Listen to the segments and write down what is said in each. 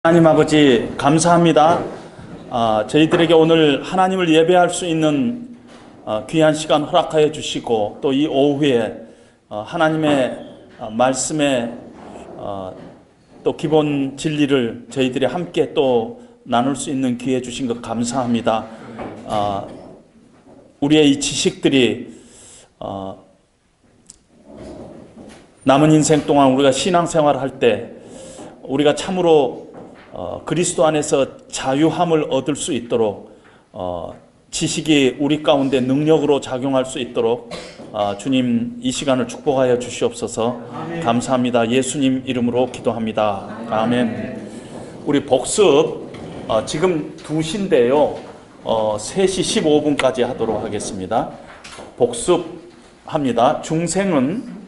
하나님 아버지 감사합니다. 저희들에게 오늘 하나님을 예배할 수 있는 귀한 시간 허락하여 주시고, 또 이 오후에 하나님의 말씀에 또 기본 진리를 저희들이 함께 또 나눌 수 있는 기회 주신 것 감사합니다. 우리의 이 지식들이 남은 인생 동안 우리가 신앙생활을 할 때 우리가 참으로 그리스도 안에서 자유함을 얻을 수 있도록 지식이 우리 가운데 능력으로 작용할 수 있도록 주님 이 시간을 축복하여 주시옵소서. 아멘. 감사합니다. 예수님 이름으로 기도합니다. 아멘. 우리 복습 지금 2시인데요 3시 15분까지 하도록 하겠습니다. 복습합니다. 중생은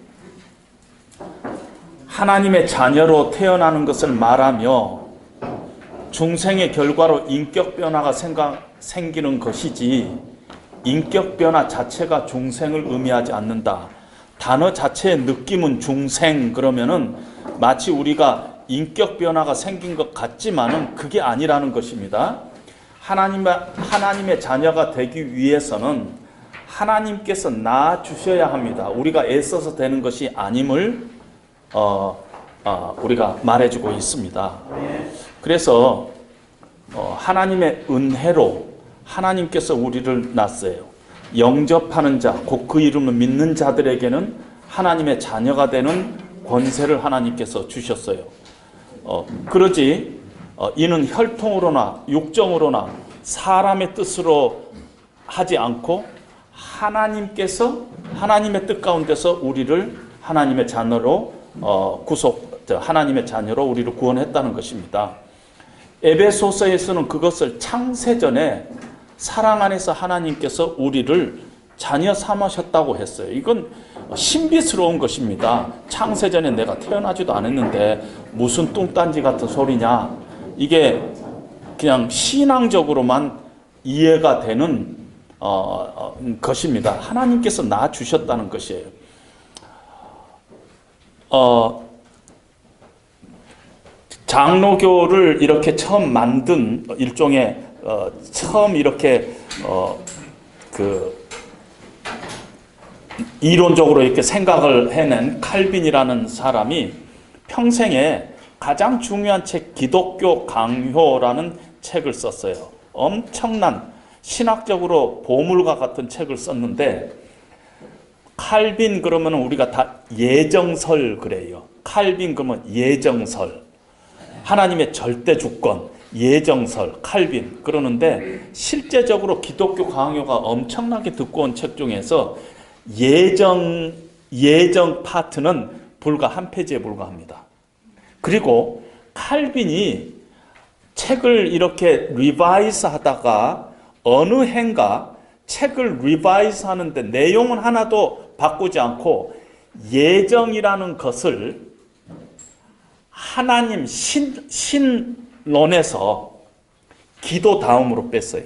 하나님의 자녀로 태어나는 것을 말하며 중생의 결과로 인격 변화가 생기는 것이지 인격 변화 자체가 중생을 의미하지 않는다. 단어 자체의 느낌은 중생 그러면은 마치 우리가 인격 변화가 생긴 것 같지만은 그게 아니라는 것입니다. 하나님의 자녀가 되기 위해서는 하나님께서 낳아주셔야 합니다. 우리가 애써서 되는 것이 아님을 우리가 말해주고 있습니다. 그래서 하나님의 은혜로 하나님께서 우리를 낳았어요. 영접하는 자, 곧 그 이름을 믿는 자들에게는 하나님의 자녀가 되는 권세를 하나님께서 주셨어요. 그러지 이는 혈통으로나 육정으로나 사람의 뜻으로 하지 않고 하나님께서 하나님의 뜻 가운데서 우리를 하나님의 자녀로 하나님의 자녀로 우리를 구원했다는 것입니다. 에베소서에서는 그것을 창세전에 사랑 안에서 하나님께서 우리를 자녀 삼으셨다고 했어요. 이건 신비스러운 것입니다. 창세전에 내가 태어나지도 않았는데 무슨 뚱딴지 같은 소리냐. 이게 그냥 신앙적으로만 이해가 되는 것입니다. 하나님께서 낳아주셨다는 것이에요. 장로교를 이렇게 처음 만든 일종의 처음 이렇게 이론적으로 이렇게 생각을 해낸 칼빈이라는 사람이 평생에 가장 중요한 책 기독교 강요라는 책을 썼어요. 엄청난 신학적으로 보물과 같은 책을 썼는데 칼빈 그러면 우리가 다 예정설 그래요. 칼빈 그러면 예정설. 하나님의 절대 주권, 예정설, 칼빈 그러는데 실제적으로 기독교 강요가 엄청나게 두꺼운 책 중에서 예정 파트는 불과 한 페이지에 불과합니다. 그리고 칼빈이 책을 이렇게 리바이스 하다가 어느 해인가 책을 리바이스 하는데 내용은 하나도 바꾸지 않고 예정이라는 것을 하나님 신론에서 기도 다음으로 뺐어요.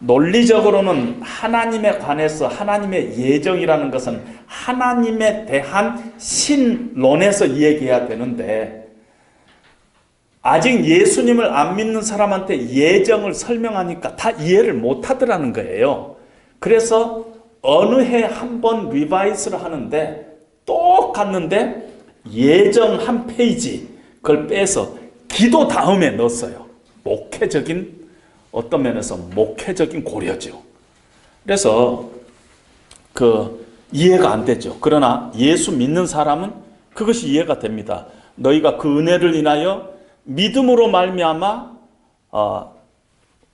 논리적으로는 하나님에 관해서 하나님의 예정이라는 것은 하나님에 대한 신론에서 이야기해야 되는데 아직 예수님을 안 믿는 사람한테 예정을 설명하니까 다 이해를 못 하더라는 거예요. 그래서 어느 해 한 번 리바이스를 하는데 똑같는데 예정 한 페이지 그걸 빼서 기도 다음에 넣었어요. 목회적인 어떤 면에서 목회적인 고려죠. 그래서 이해가 안 되죠. 그러나 예수 믿는 사람은 그것이 이해가 됩니다. 너희가 그 은혜를 인하여 믿음으로 말미암아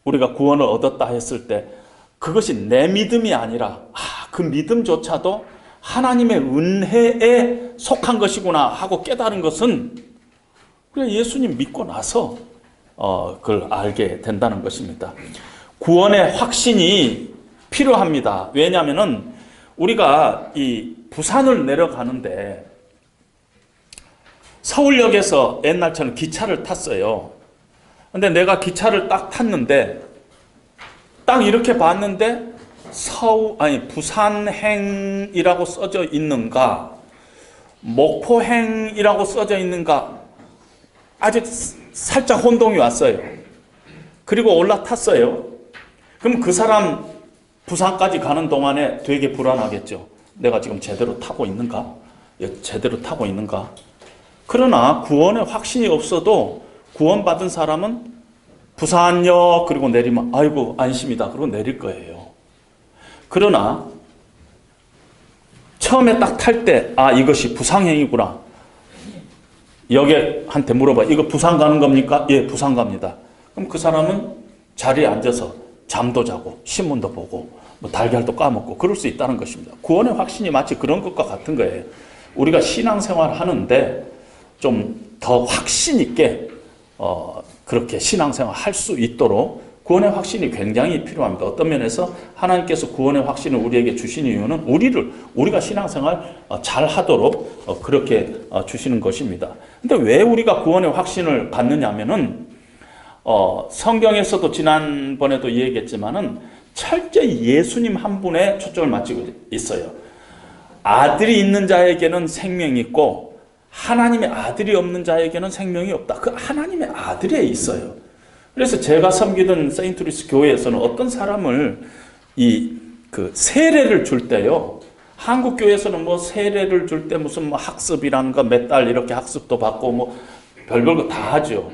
우리가 구원을 얻었다 했을 때 그것이 내 믿음이 아니라 그 믿음조차도 하나님의 은혜에 속한 것이구나 하고 깨달은 것은 그래 예수님 믿고 나서 그걸 알게 된다는 것입니다. 구원의 확신이 필요합니다. 왜냐하면은 우리가 이 부산을 내려가는데 서울역에서 옛날처럼 기차를 탔어요. 근데 내가 기차를 딱 탔는데 딱 이렇게 봤는데 부산행이라고 써져 있는가 목포행이라고 써져 있는가 아직 살짝 혼동이 왔어요. 그리고 올라탔어요. 그럼 그 사람 부산까지 가는 동안에 되게 불안하겠죠. 내가 지금 제대로 타고 있는가? 제대로 타고 있는가? 그러나 구원의 확신이 없어도 구원받은 사람은 부산역 그리고 내리면 아이고 안심이다 그러고 내릴 거예요. 그러나 처음에 딱 탈 때 이것이 부상행위구나. 여객한테 물어봐. 이거 부산 가는 겁니까? 예, 부산 갑니다. 그럼 그 사람은 자리에 앉아서 잠도 자고 신문도 보고 뭐 달걀도 까먹고 그럴 수 있다는 것입니다. 구원의 확신이 마치 그런 것과 같은 거예요. 우리가 신앙생활 하는데 좀 더 확신 있게 그렇게 신앙생활 할 수 있도록 구원의 확신이 굉장히 필요합니다. 어떤 면에서 하나님께서 구원의 확신을 우리에게 주신 이유는 우리가 신앙생활 잘 하도록 그렇게 주시는 것입니다. 근데 왜 우리가 구원의 확신을 받느냐 하면은 성경에서도 지난번에도 얘기했지만은 철저히 예수님 한 분에 초점을 맞추고 있어요. 아들이 있는 자에게는 생명이 있고 하나님의 아들이 없는 자에게는 생명이 없다. 그 하나님의 아들에 있어요. 그래서 제가 섬기던 세인트루이스 교회에서는 어떤 사람을 그 세례를 줄 때요. 한국 교회에서는 뭐 세례를 줄 때 무슨 뭐 학습이라는가 몇 달 이렇게 학습도 받고 뭐 별별 거 다 하죠.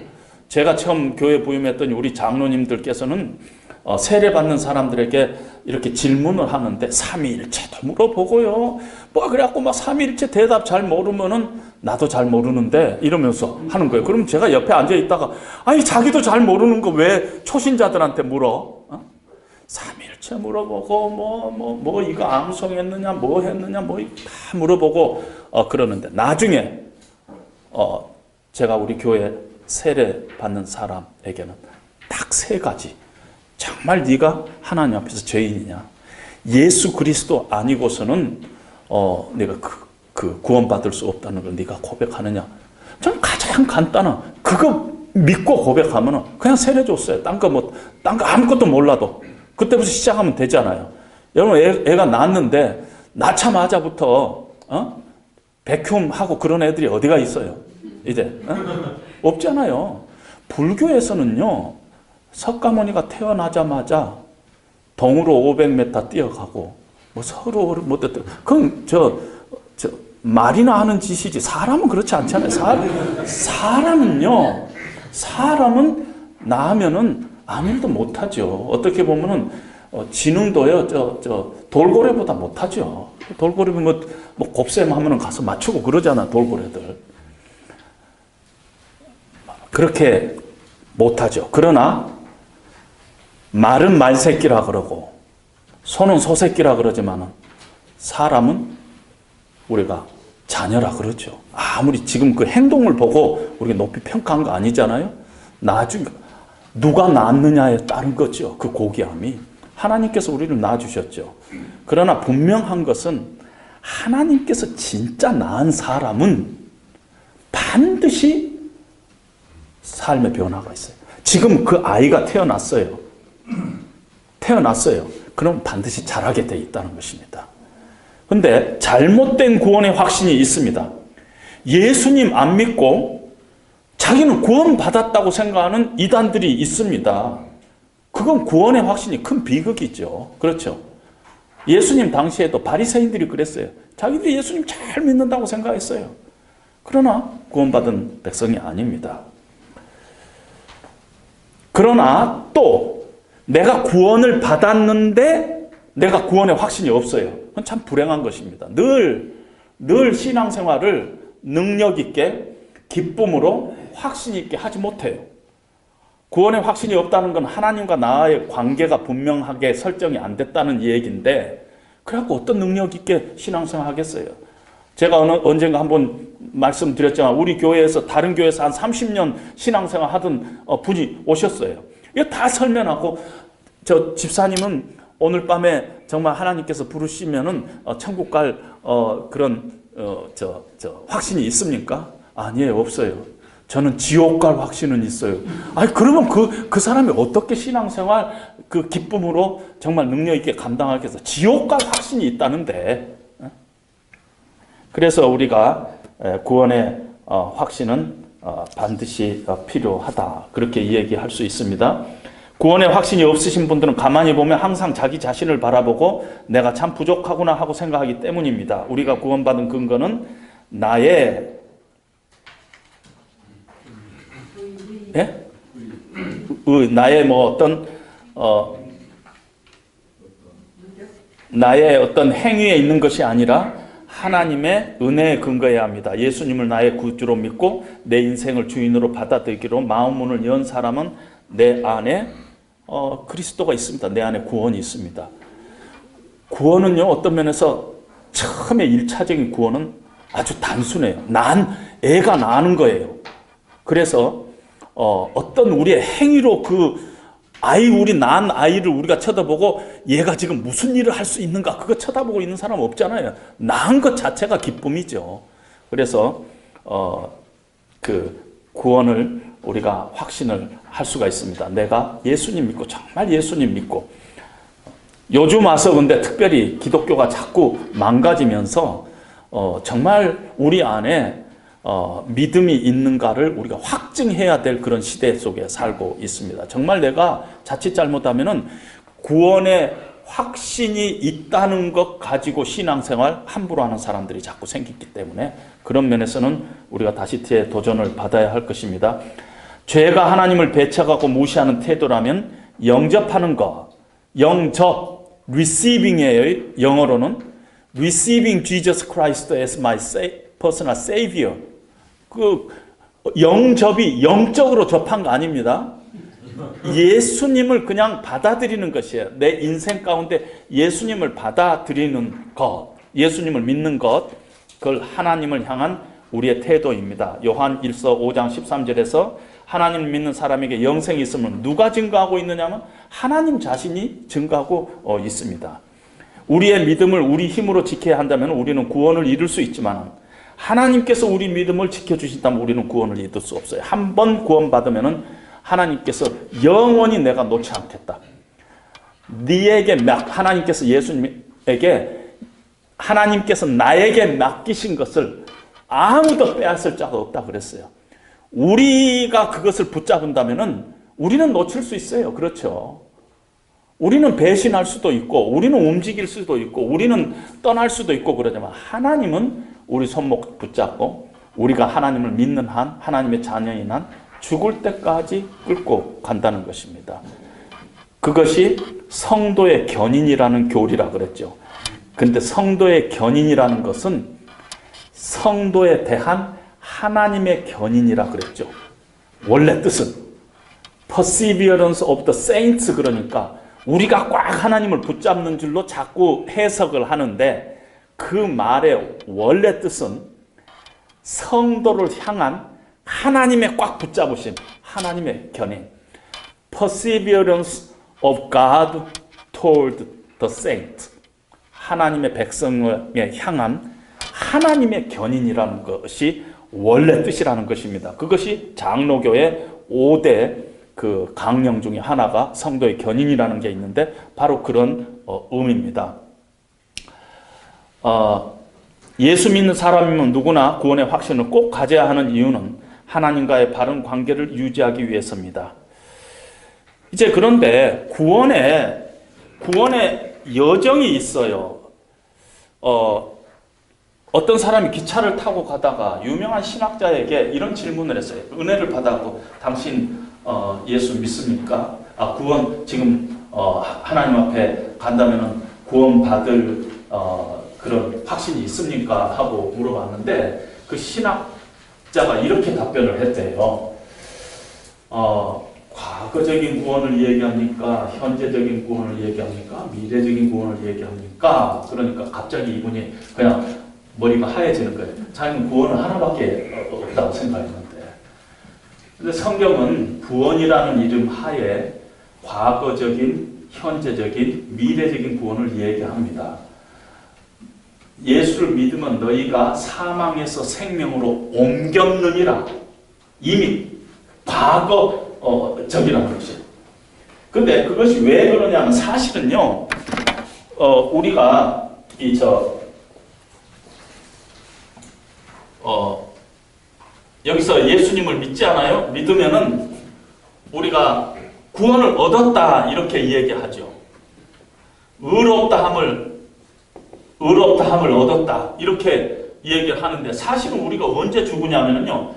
제가 처음 교회 부임했던 우리 장로님들께서는 세례 받는 사람들에게 이렇게 질문을 하는데 삼위일체도 물어보고요. 뭐 그래갖고 막 삼위일체 대답 잘 모르면은 나도 잘 모르는데 이러면서 하는 거예요. 그럼 제가 옆에 앉아 있다가 아니 자기도 잘 모르는 거 왜 초신자들한테 물어? 삼위일체 물어보고 뭐 이거 암송했느냐 뭐 했느냐 뭐 다 물어보고 그러는데 나중에 제가 우리 교회 세례 받는 사람에게는 딱 세 가지. 정말 네가 하나님 앞에서 죄인이냐? 예수 그리스도 아니고서는 네가 그 구원받을 수 없다는 걸 네가 고백하느냐? 저는 가장 간단한 그거 믿고 고백하면은 그냥 세례 줬어요. 딴 거 아무것도 몰라도 그때부터 시작하면 되잖아요. 여러분 애가 낳았는데 낳자마자부터 백흉하고 그런 애들이 어디가 있어요? 이제 없잖아요. 불교에서는요. 석가모니가 태어나자마자 동으로 500m 뛰어가고 뭐 서로 그건 말이나 하는 짓이지 사람은 그렇지 않잖아요. 사람은 낳으면은 아무 일도 못하죠. 어떻게 보면은 지능도요 돌고래보다 못하죠. 돌고래 뭐 곱셈 하면은 가서 맞추고 그러잖아. 돌고래들 그렇게 못하죠. 그러나 말은 말새끼라 그러고 소는 소새끼라 그러지만은 사람은 우리가 자녀라 그러죠. 아무리 지금 그 행동을 보고 우리가 높이 평가한 거 아니잖아요. 나중에 누가 낳았느냐에 따른 거죠. 그 고귀함이 하나님께서 우리를 낳아주셨죠. 그러나 분명한 것은 하나님께서 진짜 낳은 사람은 반드시 삶의 변화가 있어요. 지금 그 아이가 태어났어요. 그럼 반드시 자라게 돼 있다는 것입니다. 그런데 잘못된 구원의 확신이 있습니다. 예수님 안 믿고 자기는 구원받았다고 생각하는 이단들이 있습니다. 그건 구원의 확신이 큰 비극이죠. 그렇죠? 예수님 당시에도 바리새인들이 그랬어요. 자기들이 예수님 잘 믿는다고 생각했어요. 그러나 구원받은 백성이 아닙니다. 그러나 또 내가 구원을 받았는데 내가 구원의 확신이 없어요. 그건 참 불행한 것입니다. 늘 신앙생활을 능력 있게 기쁨으로 확신 있게 하지 못해요. 구원의 확신이 없다는 건 하나님과 나의 관계가 분명하게 설정이 안 됐다는 얘기인데 그래갖고 어떤 능력 있게 신앙생활 하겠어요. 제가 언젠가 한번 말씀드렸지만 우리 교회에서 다른 교회에서 한 30년 신앙생활 하던 분이 오셨어요. 이거 다 설명하고 저 집사님은 오늘 밤에 정말 하나님께서 부르시면은 천국 갈 그런 확신이 있습니까? 아니에요, 없어요. 저는 지옥 갈 확신은 있어요. 아니 그러면 그 사람이 어떻게 신앙생활 그 기쁨으로 정말 능력 있게 감당하겠어? 지옥 갈 확신이 있다는데. 그래서 우리가 구원의 확신은 반드시 필요하다. 그렇게 이야기할 수 있습니다. 구원의 확신이 없으신 분들은 가만히 보면 항상 자기 자신을 바라보고 내가 참 부족하구나 하고 생각하기 때문입니다. 우리가 구원받은 근거는 나의 나의 어떤 행위에 있는 것이 아니라 하나님의 은혜에 근거해야 합니다. 예수님을 나의 구주로 믿고 내 인생을 주인으로 받아들이기로 마음 문을 연 사람은 내 안에 그리스도가 있습니다. 내 안에 구원이 있습니다. 구원은요, 어떤 면에서 처음에 1차적인 구원은 아주 단순해요. 애가 나는 거예요. 그래서 어떤 우리의 행위로 우리 낳은 아이를 우리가 쳐다보고 얘가 지금 무슨 일을 할 수 있는가 그거 쳐다보고 있는 사람 없잖아요. 낳은 것 자체가 기쁨이죠. 그래서 구원을 우리가 확신을 할 수가 있습니다. 내가 예수님 믿고 정말 예수님 믿고 요즘 와서 근데 특별히 기독교가 자꾸 망가지면서 정말 우리 안에 믿음이 있는가를 우리가 확증해야 될 그런 시대 속에 살고 있습니다. 정말 내가 자칫 잘못하면은 구원의 확신이 있다는 것 가지고 신앙생활 함부로 하는 사람들이 자꾸 생기기 때문에 그런 면에서는 우리가 다시 도전을 받아야 할 것입니다. 죄가 하나님을 배척하고 무시하는 태도라면 영접하는 것, 영접, receiving이에요. 영어로는 receiving Jesus Christ as my personal savior. 영접이 영적으로 접한 거 아닙니다. 예수님을 그냥 받아들이는 것이에요. 내 인생 가운데 예수님을 받아들이는 것, 예수님을 믿는 것, 그걸 하나님을 향한 우리의 태도입니다. 요한 1서 5장 13절에서 하나님을 믿는 사람에게 영생이 있으면 누가 증거하고 있느냐면 하나님 자신이 증거하고 있습니다. 우리의 믿음을 우리 힘으로 지켜야 한다면 우리는 구원을 이룰 수 있지만 하나님께서 우리 믿음을 지켜주신다면 우리는 구원을 이룰 수 없어요. 한 번 구원받으면 하나님께서 영원히 내가 놓지 않겠다. 하나님께서 예수님에게 하나님께서 나에게 맡기신 것을 아무도 빼앗을 자가 없다 그랬어요. 우리가 그것을 붙잡은다면 우리는 놓칠 수 있어요. 그렇죠. 우리는 배신할 수도 있고 우리는 움직일 수도 있고 우리는 떠날 수도 있고 그러지만 하나님은 우리 손목 붙잡고 우리가 하나님을 믿는 한 하나님의 자녀인 한 죽을 때까지 끌고 간다는 것입니다. 그것이 성도의 견인이라는 교리라 그랬죠. 근데 성도의 견인이라는 것은 성도에 대한 하나님의 견인이라 그랬죠. 원래 뜻은 perseverance of the saints, 그러니까 우리가 꽉 하나님을 붙잡는 줄로 자꾸 해석을 하는데 그 말의 원래 뜻은 성도를 향한 하나님의 꽉 붙잡으심, 하나님의 견인. Perseverance of God toward the saint. 하나님의 백성에 향한 하나님의 견인이라는 것이 원래 뜻이라는 것입니다. 그것이 장로교의 5대 그 강령 중에 하나가 성도의 견인이라는 게 있는데 바로 그런 의미입니다. 예수 믿는 사람이면 누구나 구원의 확신을 꼭 가져야 하는 이유는 하나님과의 바른 관계를 유지하기 위해서입니다. 이제 그런데 구원에 여정이 있어요. 어떤 사람이 기차를 타고 가다가 유명한 신학자에게 이런 질문을 했어요. 은혜를 받았고 당신 예수 믿습니까? 구원 지금 하나님 앞에 간다면 구원 받을 그런 확신이 있습니까? 하고 물어봤는데 그 신학자가 이렇게 답변을 했대요. 과거적인 구원을 얘기합니까? 현재적인 구원을 얘기합니까? 미래적인 구원을 얘기합니까? 그러니까 갑자기 이분이 그냥 머리가 하얘지는 거예요. 자기는 구원은 하나밖에 없다고 생각했는데. 근데 성경은 구원이라는 이름 하에 과거적인, 현재적인, 미래적인 구원을 얘기합니다. 예수를 믿으면 너희가 사망에서 생명으로 옮겼느니라. 이미 과거적이라는 것이에요. 근데 그것이 왜 그러냐면 사실은요, 우리가 여기서 예수님을 믿지 않아요? 믿으면은 우리가 구원을 얻었다 이렇게 얘기하죠. 의롭다 함을 얻었다 이렇게 얘기를 하는데, 사실은 우리가 언제 죽으냐면요,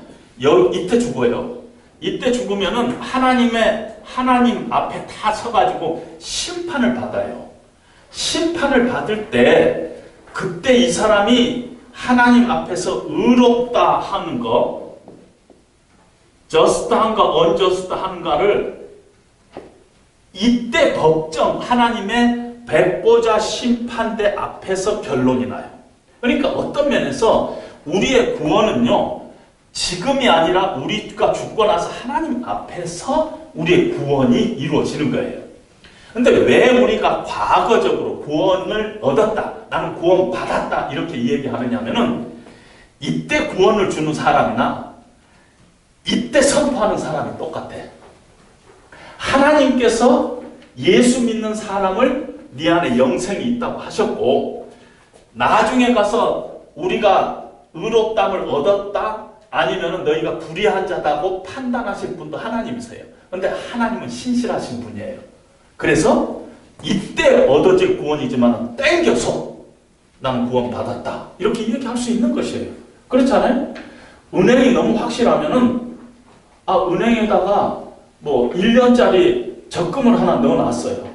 이때 죽어요. 이때 죽으면은 하나님 앞에 다 서가지고 심판을 받아요. 심판을 받을 때 그때 이 사람이 하나님 앞에서 의롭다 하는 거, 저스트한가 언저스트한가를 이때 법정 하나님의 백보자 심판대 앞에서 결론이 나요. 그러니까 어떤 면에서 우리의 구원은요, 지금이 아니라 우리가 죽고 나서 하나님 앞에서 우리의 구원이 이루어지는 거예요. 근데 왜 우리가 과거적으로 구원을 얻었다, 나는 구원 받았다 이렇게 얘기하느냐면은, 이때 구원을 주는 사람이나 이때 선포하는 사람이 똑같아. 하나님께서 예수 믿는 사람을 네 안에 영생이 있다고 하셨고, 나중에 가서 우리가 의롭담을 얻었다 아니면 너희가 불의한 자다고 판단하실 분도 하나님이세요. 그런데 하나님은 신실하신 분이에요. 그래서 이때 얻어질 구원이지만 땡겨서 나는 구원 받았다 이렇게 얘기할 수 있는 것이에요. 그렇잖아요? 은행이 너무 확실하면은 은행에다가 뭐 1년짜리 적금을 하나 넣어놨어요.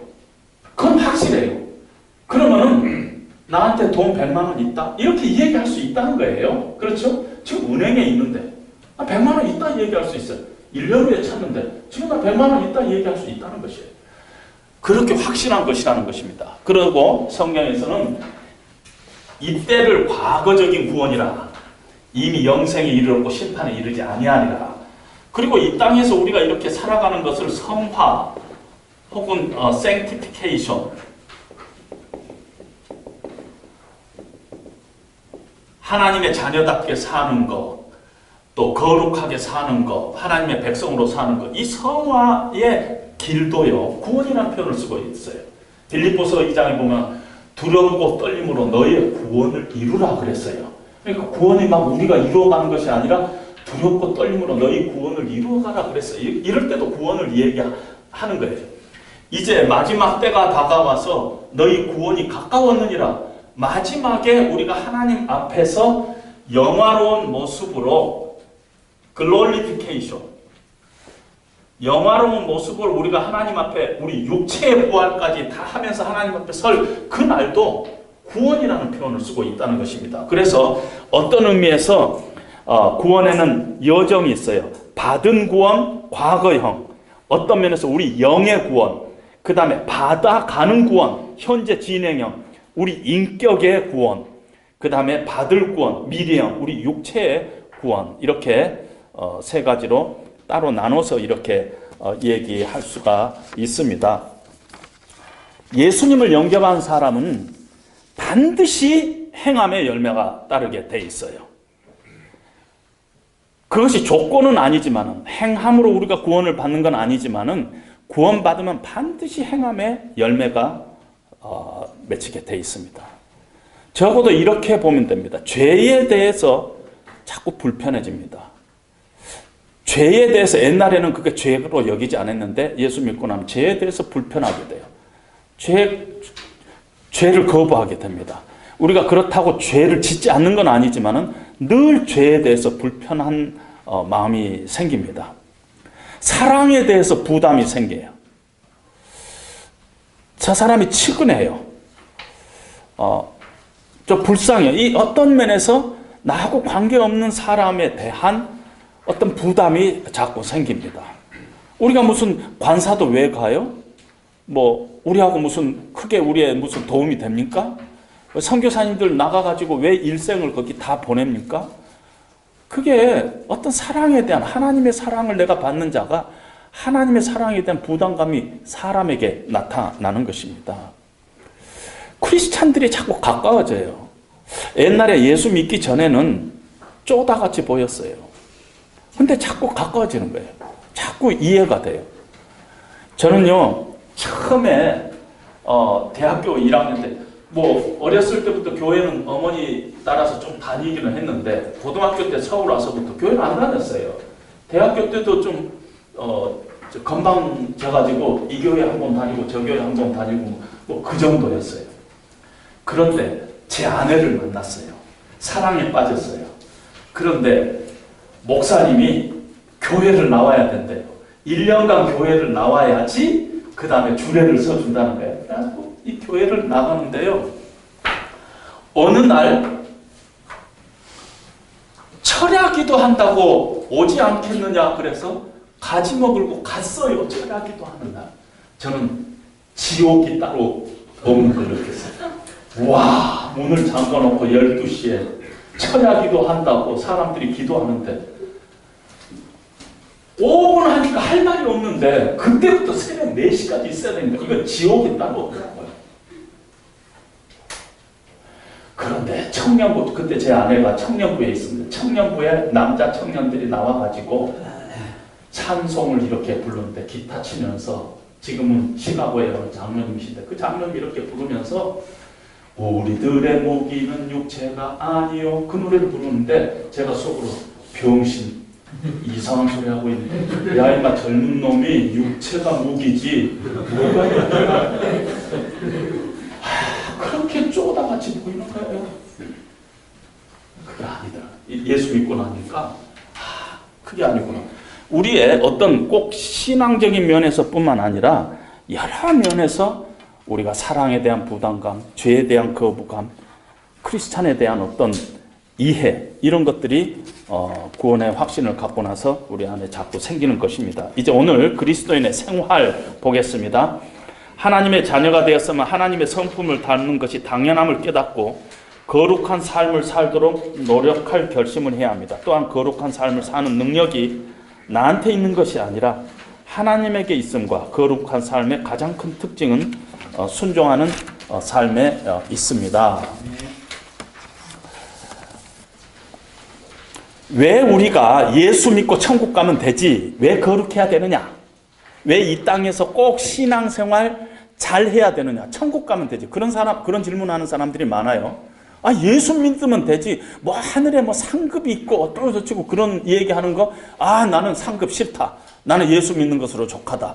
그건 확실해요. 그러면은 나한테 돈 100만 원 있다 이렇게 얘기할 수 있다는 거예요. 그렇죠? 지금 은행에 있는데 100만 원 있다 얘기할 수 있어요. 1년 후에 찾는데 지금 나 100만 원 있다 얘기할 수 있다는 것이에요. 그렇게 확실한 것이라는 것입니다. 그리고 성경에서는 이때를 과거적인 구원이라, 이미 영생에 이르렀고 심판에 이르지 아니하리라. 그리고 이 땅에서 우리가 이렇게 살아가는 것을 성화 혹은 sanctification, 하나님의 자녀답게 사는 것, 또 거룩하게 사는 것, 하나님의 백성으로 사는 것, 이 성화의 길도요, 구원이라는 표현을 쓰고 있어요. 빌립보서 2장에 보면 두려움과 떨림으로 너희의 구원을 이루라 그랬어요. 그러니까 구원이 막 우리가 이루어가는 것이 아니라 두렵고 떨림으로 너희 구원을 이루어가라 그랬어요. 이럴 때도 구원을 얘기하는 거예요. 이제 마지막 때가 다가와서 너희 구원이 가까웠느니라. 마지막에 우리가 하나님 앞에서 영화로운 모습으로 글로리피케이션, 영화로운 모습을 우리가 하나님 앞에 우리 육체의 부활까지 다 하면서 하나님 앞에 설 그날도 구원이라는 표현을 쓰고 있다는 것입니다. 그래서 어떤 의미에서 구원에는 여정이 있어요. 받은 구원, 과거형, 어떤 면에서 우리 영의 구원, 그 다음에 받아가는 구원, 현재 진행형, 우리 인격의 구원, 그 다음에 받을 구원, 미래형, 우리 육체의 구원, 이렇게 세 가지로 따로 나눠서 이렇게 얘기할 수가 있습니다. 예수님을 영접한 사람은 반드시 행함의 열매가 따르게 돼 있어요. 그것이 조건은 아니지만은, 행함으로 우리가 구원을 받는 건 아니지만은, 구원받으면 반드시 행함의 열매가 맺히게 돼 있습니다. 적어도 이렇게 보면 됩니다. 죄에 대해서 자꾸 불편해집니다. 죄에 대해서 옛날에는 그게 죄로 여기지 않았는데 예수 믿고 나면 죄에 대해서 불편하게 돼요. 죄를 거부하게 됩니다. 우리가 그렇다고 죄를 짓지 않는 건 아니지만은 늘 죄에 대해서 불편한 마음이 생깁니다. 사랑에 대해서 부담이 생겨요. 저 사람이 치근해요. 좀 불쌍해요. 이 어떤 면에서 나하고 관계없는 사람에 대한 어떤 부담이 자꾸 생깁니다. 우리가 무슨 관사도 왜 가요? 뭐 우리하고 무슨 크게 우리의 무슨 도움이 됩니까? 선교사님들 나가가지고 왜 일생을 거기 다 보냅니까? 그게 어떤 사랑에 대한, 하나님의 사랑을 내가 받는 자가 하나님의 사랑에 대한 부담감이 사람에게 나타나는 것입니다. 크리스찬들이 자꾸 가까워져요. 옛날에 예수 믿기 전에는 쪼다같이 보였어요. 근데 자꾸 가까워지는 거예요. 자꾸 이해가 돼요. 저는요, 처음에 대학교 1학년 때 뭐 어렸을 때부터 교회는 어머니 따라서 좀 다니기는 했는데 고등학교 때 서울 와서부터 교회를 안 다녔어요. 대학교 때도 좀 건방져가지고 이 교회 한 번 다니고 저 교회 한 번 다니고 뭐 그 정도였어요. 그런데 제 아내를 만났어요. 사랑에 빠졌어요. 그런데 목사님이 교회를 나와야 된대요. 1년간 교회를 나와야지 그 다음에 주례를 서준다는 거예요. 그래서 이 교회를 나가는데요. 어느 날 철야기도 한다고 오지 않겠느냐 그래서 가지 먹으고 갔어요. 철야기도 하는 날. 저는 지옥이 따로 없는 걸 느꼈어요. 와, 문을 잠궈놓고 12시에 철야기도 한다고 사람들이 기도하는데 5분 하니까 할 말이 없는데 그때부터 새벽 4시까지 있어야 되니까 이건 지옥이 따로 없더라고요. 그런데 청년부, 그때 제 아내가 청년부에 있습니다. 청년부에 남자 청년들이 나와가지고 찬송을 이렇게 부르는데 기타 치면서 지금은 시카고에 어느 장로님이신데 그 장로님이 이렇게 부르면서 우리들의 무기는 육체가 아니요 그 노래를 부르는데 제가 속으로 병신 이상한 소리 하고 있는데 야 임마 젊은 놈이 육체가 무기지 뭐가 그렇게 쪼다같이 보이는 거예요. 그게 아니더라. 예수 믿고 나니까 그게 아니구나. 우리의 어떤 꼭 신앙적인 면에서 뿐만 아니라 여러 면에서 우리가 사랑에 대한 부담감, 죄에 대한 거부감, 크리스찬에 대한 어떤 이해 이런 것들이 구원의 확신을 갖고 나서 우리 안에 자꾸 생기는 것입니다. 이제 오늘 그리스도인의 생활 보겠습니다. 하나님의 자녀가 되었으면 하나님의 성품을 닮는 것이 당연함을 깨닫고 거룩한 삶을 살도록 노력할 결심을 해야 합니다. 또한 거룩한 삶을 사는 능력이 나한테 있는 것이 아니라 하나님에게 있음과 거룩한 삶의 가장 큰 특징은 순종하는 삶에 있습니다. 왜 우리가 예수 믿고 천국 가면 되지? 왜 거룩해야 되느냐? 왜 이 땅에서 꼭 신앙생활 잘 해야 되느냐? 천국 가면 되지. 그런 질문하는 사람들이 많아요. 아, 예수 믿으면 되지. 뭐 하늘에 뭐 상급이 있고 어쩌고 저쩌고 그런 얘기하는 거. 아, 나는 상급 싫다. 나는 예수 믿는 것으로 족하다.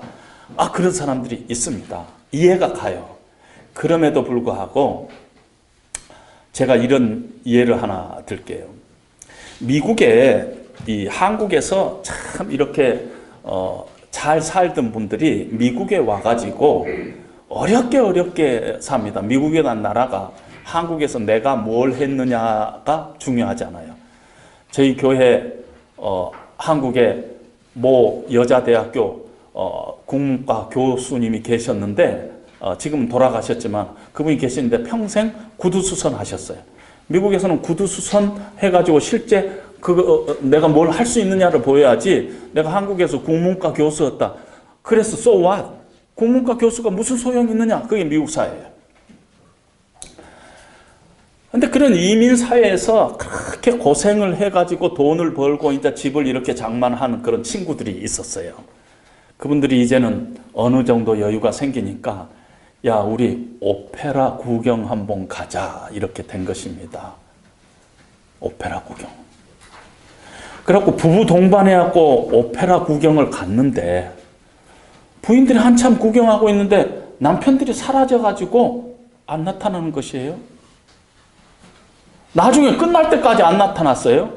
아, 그런 사람들이 있습니다. 이해가 가요. 그럼에도 불구하고 제가 이런 예를 하나 들게요. 미국에 이 한국에서 참 이렇게 잘 살던 분들이 미국에 와가지고 어렵게 삽니다. 미국이라는 나라가 한국에서 내가 뭘 했느냐가 중요하잖아요. 저희 교회 한국에 모 여자대학교 국문과 교수님이 계셨는데 지금은 돌아가셨지만 그분이 계시는데 평생 구두수선 하셨어요. 미국에서는 구두수선 해가지고 실제 내가 뭘 할 수 있느냐를 보여야지 내가 한국에서 국문과 교수였다. 그래서 so what? 국문과 교수가 무슨 소용이 있느냐? 그게 미국 사회예요. 근데 그런 이민 사회에서 그렇게 고생을 해가지고 돈을 벌고 이제 집을 이렇게 장만하는 그런 친구들이 있었어요. 그분들이 이제는 어느 정도 여유가 생기니까 야, 우리 오페라 구경 한번 가자 이렇게 된 것입니다. 오페라 구경. 그래갖고 부부 동반해갖고 오페라 구경을 갔는데 부인들이 한참 구경하고 있는데 남편들이 사라져가지고 안 나타나는 것이에요. 나중에 끝날 때까지 안 나타났어요.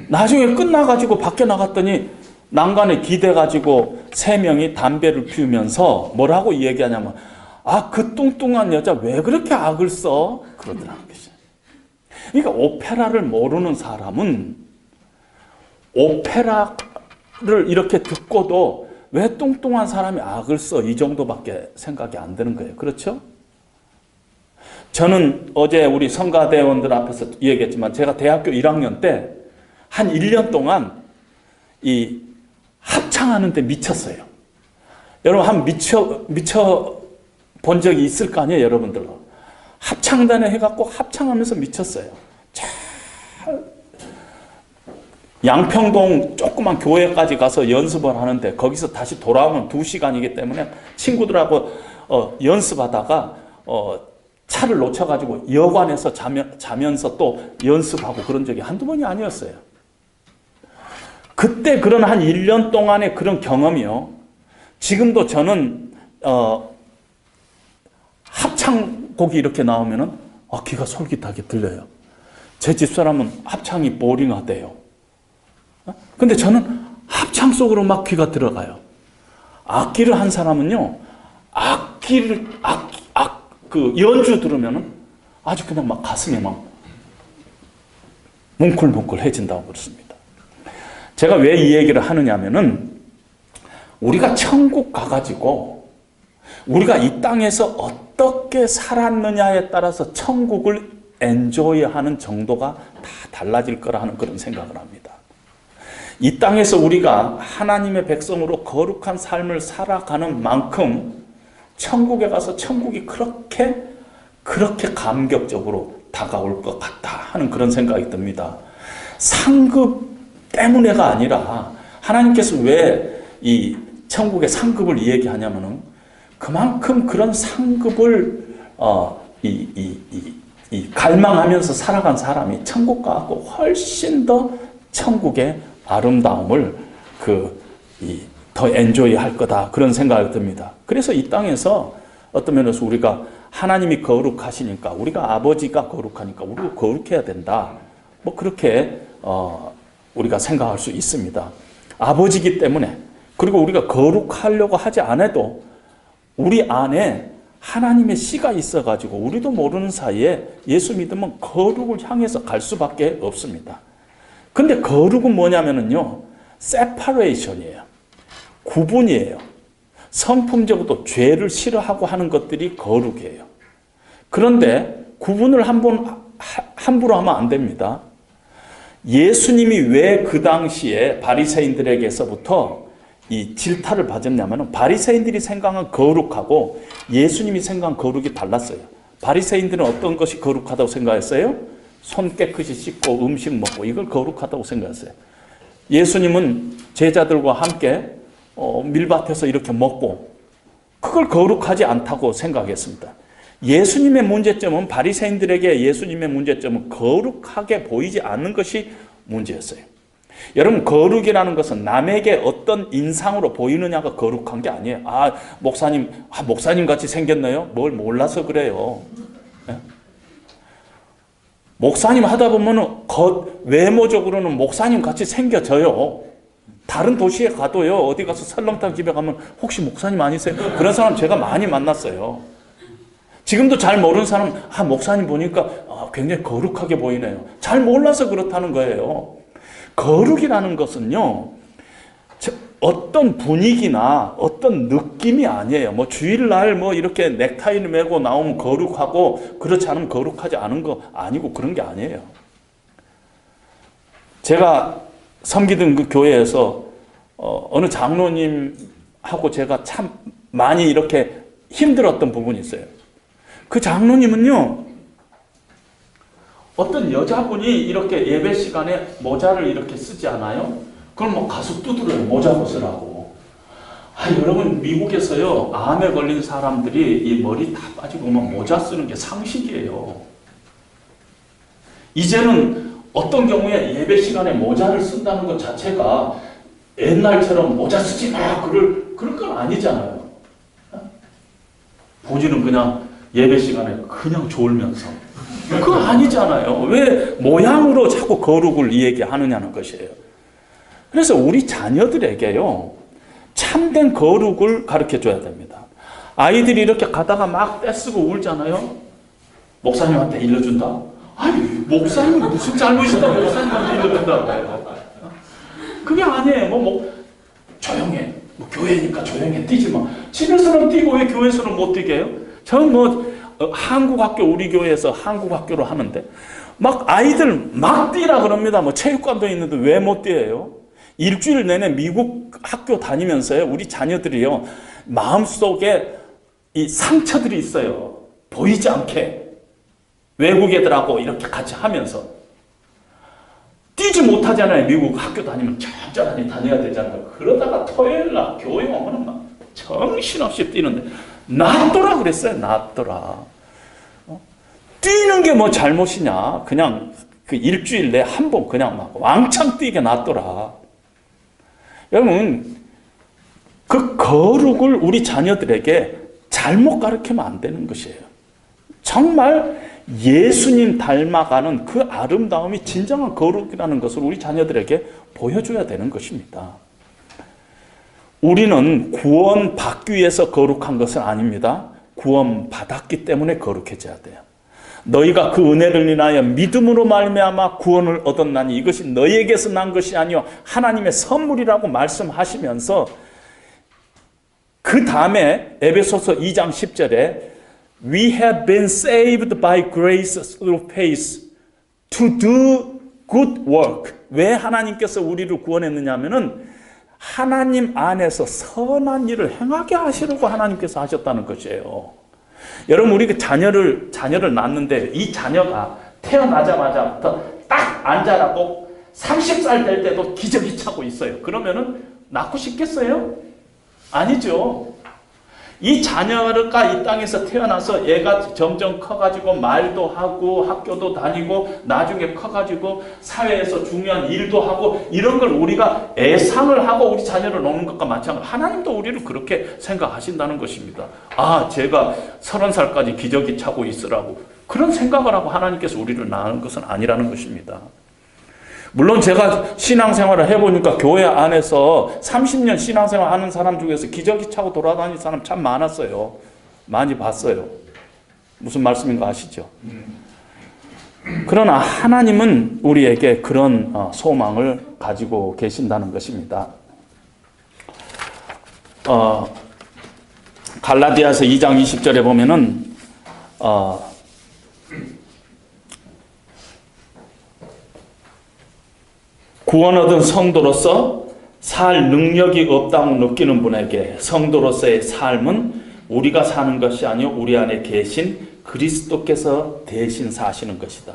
나중에 끝나가지고 밖에 나갔더니 난간에 기대가지고 3명이 담배를 피우면서 뭐라고 얘기하냐면 아, 그 뚱뚱한 여자 왜 그렇게 악을 써? 그러더라는 것이죠. 그러니까 오페라를 모르는 사람은 오페라를 이렇게 듣고도 왜 뚱뚱한 사람이 악을 써? 이 정도밖에 생각이 안 드는 거예요. 그렇죠? 저는 어제 우리 성가대원들 앞에서 얘기했지만 제가 대학교 1학년 때 한 1년 동안 이 합창하는 데 미쳤어요. 여러분 한 미쳐 본 적이 있을 거 아니에요, 여러분들. 합창단에 해갖고 합창하면서 미쳤어요. 양평동 조그만 교회까지 가서 연습을 하는데 거기서 다시 돌아오면 2시간이기 때문에 친구들하고 연습하다가 차를 놓쳐가지고 여관에서 자면서 또 연습하고 그런 적이 한두 번이 아니었어요. 그때 그런 한 1년 동안의 그런 경험이요. 지금도 저는 합창곡이 이렇게 나오면은 귀가 솔깃하게 들려요. 제 집사람은 합창이 보링하대요. 근데 저는 합창 속으로 막 귀가 들어가요. 악기를 한 사람은요, 그 연주 들으면은 아주 그냥 막 가슴에 막 뭉클뭉클해진다고 그렇습니다. 제가 왜 이 얘기를 하느냐면은 우리가 천국 가가지고 우리가 이 땅에서 어떻게 살았느냐에 따라서 천국을 엔조이하는 정도가 다 달라질 거라 하는 그런 생각을 합니다. 이 땅에서 우리가 하나님의 백성으로 거룩한 삶을 살아가는 만큼 천국에 가서 천국이 그렇게 감격적으로 다가올 것 같다 하는 그런 생각이 듭니다. 상급 때문에가 아니라 하나님께서 왜 이 천국의 상급을 얘기하냐면은 그만큼 그런 상급을 갈망하면서 살아간 사람이 천국 가고 훨씬 더 천국의 아름다움을 더 엔조이 할 거다 그런 생각이 듭니다. 그래서 이 땅에서 어떤 면에서 우리가 하나님이 거룩하시니까 우리가 아버지가 거룩하니까 우리도 거룩해야 된다. 뭐 그렇게 우리가 생각할 수 있습니다. 아버지이기 때문에 그리고 우리가 거룩하려고 하지 않아도 우리 안에 하나님의 씨가 있어가지고 우리도 모르는 사이에 예수 믿으면 거룩을 향해서 갈 수밖에 없습니다. 근데 거룩은 뭐냐면요, separation이에요. 구분이에요. 성품적으로도 죄를 싫어하고 하는 것들이 거룩이에요. 그런데 구분을 함부로 하면 안 됩니다. 예수님이 왜 그 당시에 바리새인들에게서부터 이 질타를 받았냐면 바리새인들이 생각한 거룩하고 예수님이 생각한 거룩이 달랐어요. 바리새인들은 어떤 것이 거룩하다고 생각했어요? 손 깨끗이 씻고 음식 먹고 이걸 거룩하다고 생각했어요. 예수님은 제자들과 함께 밀밭에서 이렇게 먹고 그걸 거룩하지 않다고 생각했습니다. 예수님의 문제점은 바리새인들에게 예수님의 문제점은 거룩하게 보이지 않는 것이 문제였어요. 여러분 거룩이라는 것은 남에게 어떤 인상으로 보이느냐가 거룩한 게 아니에요. 목사님 같이 생겼네요. 뭘 몰라서 그래요. 네? 목사님 하다 보면 외모적으로는 목사님 같이 생겨져요. 다른 도시에 가도요. 어디 가서 설렁탕 집에 가면 혹시 목사님 아니세요? 그런 사람 제가 많이 만났어요. 지금도 잘 모르는 사람 목사님 보니까 굉장히 거룩하게 보이네요. 잘 몰라서 그렇다는 거예요. 거룩이라는 것은요, 어떤 분위기나 어떤 느낌이 아니에요. 주일날 이렇게 넥타이를 메고 나오면 거룩하고 그렇지 않으면 거룩하지 않은 거 아니고 그런 게 아니에요. 제가 섬기던 그 교회에서 어느 장로님하고 제가 참 많이 이렇게 힘들었던 부분이 있어요. 그 장로님은요, 어떤 여자분이 이렇게 예배 시간에 모자를 이렇게 쓰지 않아요? 그럼 가서 두드려요. 모자 벗으라고. 여러분 미국에서요, 암에 걸린 사람들이 이 머리 다 빠지고 모자 쓰는 게 상식이에요. 이제는 어떤 경우에 예배 시간에 모자를 쓴다는 것 자체가 옛날처럼 모자 쓰지 마 그럴 건 아니잖아요. 보지는 그냥 예배 시간에 그냥 졸면서 그거 아니잖아요. 왜 모양으로 자꾸 거룩을 얘기하느냐는 것이에요. 그래서 우리 자녀들에게요, 참된 거룩을 가르쳐줘야 됩니다. 아이들이 이렇게 가다가 막 떼쓰고 울잖아요. 목사님한테 일러준다? 목사님이 무슨 잘못이다 목사님한테 일러준다고 해요. 그게 아니에요. 조용해. 교회니까 조용해. 뛰지 마. 집에서는 뛰고 왜 교회에서는 못 뛰게 해요? 저는 한국학교, 우리 교회에서 한국학교로 하는데 아이들 막 뛰라 그럽니다. 체육관도 있는데 왜 못 뛰어요? 일주일 내내 미국 학교 다니면서요, 우리 자녀들이요, 마음속에 이 상처들이 있어요. 보이지 않게. 외국 애들하고 이렇게 같이 하면서. 뛰지 못하잖아요. 미국 학교 다니면 천천히 다녀야 되잖아요. 그러다가 토요일날 교회 오면 막 정신없이 뛰는데 놔둬라 그랬어요. 놔둬라. 뛰는 게 뭐 잘못이냐. 그냥 그 일주일 내에 한 번 그냥 막 왕창 뛰게 놨더라. 여러분, 그 거룩을 우리 자녀들에게 잘못 가르치면 안 되는 것이에요. 정말 예수님 닮아가는 그 아름다움이 진정한 거룩이라는 것을 우리 자녀들에게 보여줘야 되는 것입니다. 우리는 구원 받기 위해서 거룩한 것은 아닙니다. 구원 받았기 때문에 거룩해져야 돼요. 너희가 그 은혜를 인하여 믿음으로 말미암아 구원을 얻었나니 이것이 너희에게서 난 것이 아니요 하나님의 선물이라고 말씀하시면서 그 다음에 에베소서 2장 10절에 We have been saved by grace through faith to do good work. 왜 하나님께서 우리를 구원했느냐 하면은 하나님 안에서 선한 일을 행하게 하시려고 하나님께서 하셨다는 것이에요. 여러분, 우리 자녀를 낳는데 이 자녀가 태어나자마자부터 딱 앉아라고 30살 될 때도 기저귀 차고 있어요. 그러면은 낳고 싶겠어요? 아니죠. 이 자녀가 이 땅에서 태어나서 얘가 점점 커가지고 말도 하고 학교도 다니고 나중에 커가지고 사회에서 중요한 일도 하고 이런 걸 우리가 예상을 하고 우리 자녀를 놓는 것과 마찬가지로 하나님도 우리를 그렇게 생각하신다는 것입니다. 아, 제가 30살까지 기저귀 차고 있으라고 그런 생각을 하고 하나님께서 우리를 낳은 것은 아니라는 것입니다. 물론 제가 신앙생활을 해보니까 교회 안에서 30년 신앙생활 하는 사람 중에서 기저귀 차고 돌아다니는 사람 참 많았어요. 많이 봤어요. 무슨 말씀인가 아시죠? 그러나 하나님은 우리에게 그런 소망을 가지고 계신다는 것입니다. 갈라디아서 2장 20절에 보면은 구원 얻은 성도로서 살 능력이 없다고 느끼는 분에게 성도로서의 삶은 우리가 사는 것이 아니요 우리 안에 계신 그리스도께서 대신 사시는 것이다.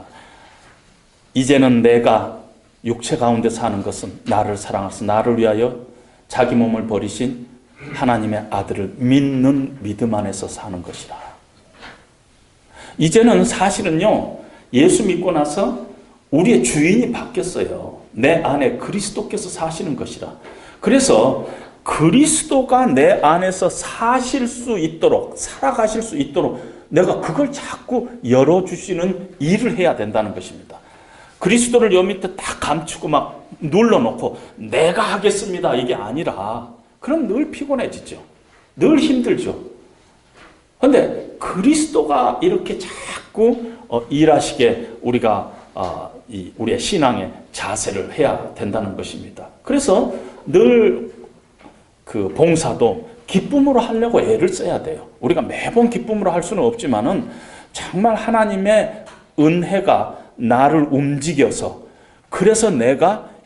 이제는 내가 육체 가운데 사는 것은 나를 사랑하사 나를 위하여 자기 몸을 버리신 하나님의 아들을 믿는 믿음 안에서 사는 것이라. 이제는 사실은요 예수 믿고 나서 우리의 주인이 바뀌었어요. 내 안에 그리스도께서 사시는 것이라. 그래서 그리스도가 내 안에서 사실 수 있도록 살아가실 수 있도록 내가 그걸 자꾸 열어주시는 일을 해야 된다는 것입니다. 그리스도를 여 밑에 딱 감추고 막 눌러놓고 내가 하겠습니다 이게 아니라 그럼 늘 피곤해지죠. 늘 힘들죠. 그런데 그리스도가 이렇게 자꾸 일하시게 우리가 우리의 신앙의 자세를 해야 된다는 것입니다. 그래서 늘 그 봉사도 기쁨으로 하려고 애를 써야 돼요. 우리가 매번 기쁨으로 할 수는 없지만은 정말 하나님의 은혜가 나를 움직여서 그래서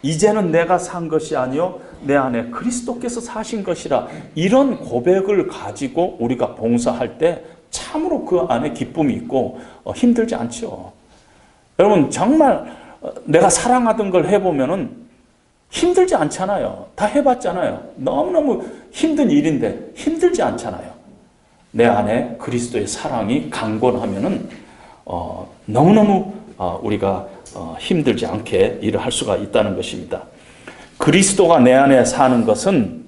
이제는 내가 산 것이 아니요 내 안에 그리스도께서 사신 것이라 이런 고백을 가지고 우리가 봉사할 때 참으로 그 안에 기쁨이 있고 힘들지 않죠. 여러분 정말 내가 사랑하던 걸 해보면은 힘들지 않잖아요. 다 해봤잖아요. 너무너무 힘든 일인데 힘들지 않잖아요. 내 안에 그리스도의 사랑이 강건하면은 너무너무 우리가 힘들지 않게 일을 할 수가 있다는 것입니다. 그리스도가 내 안에 사는 것은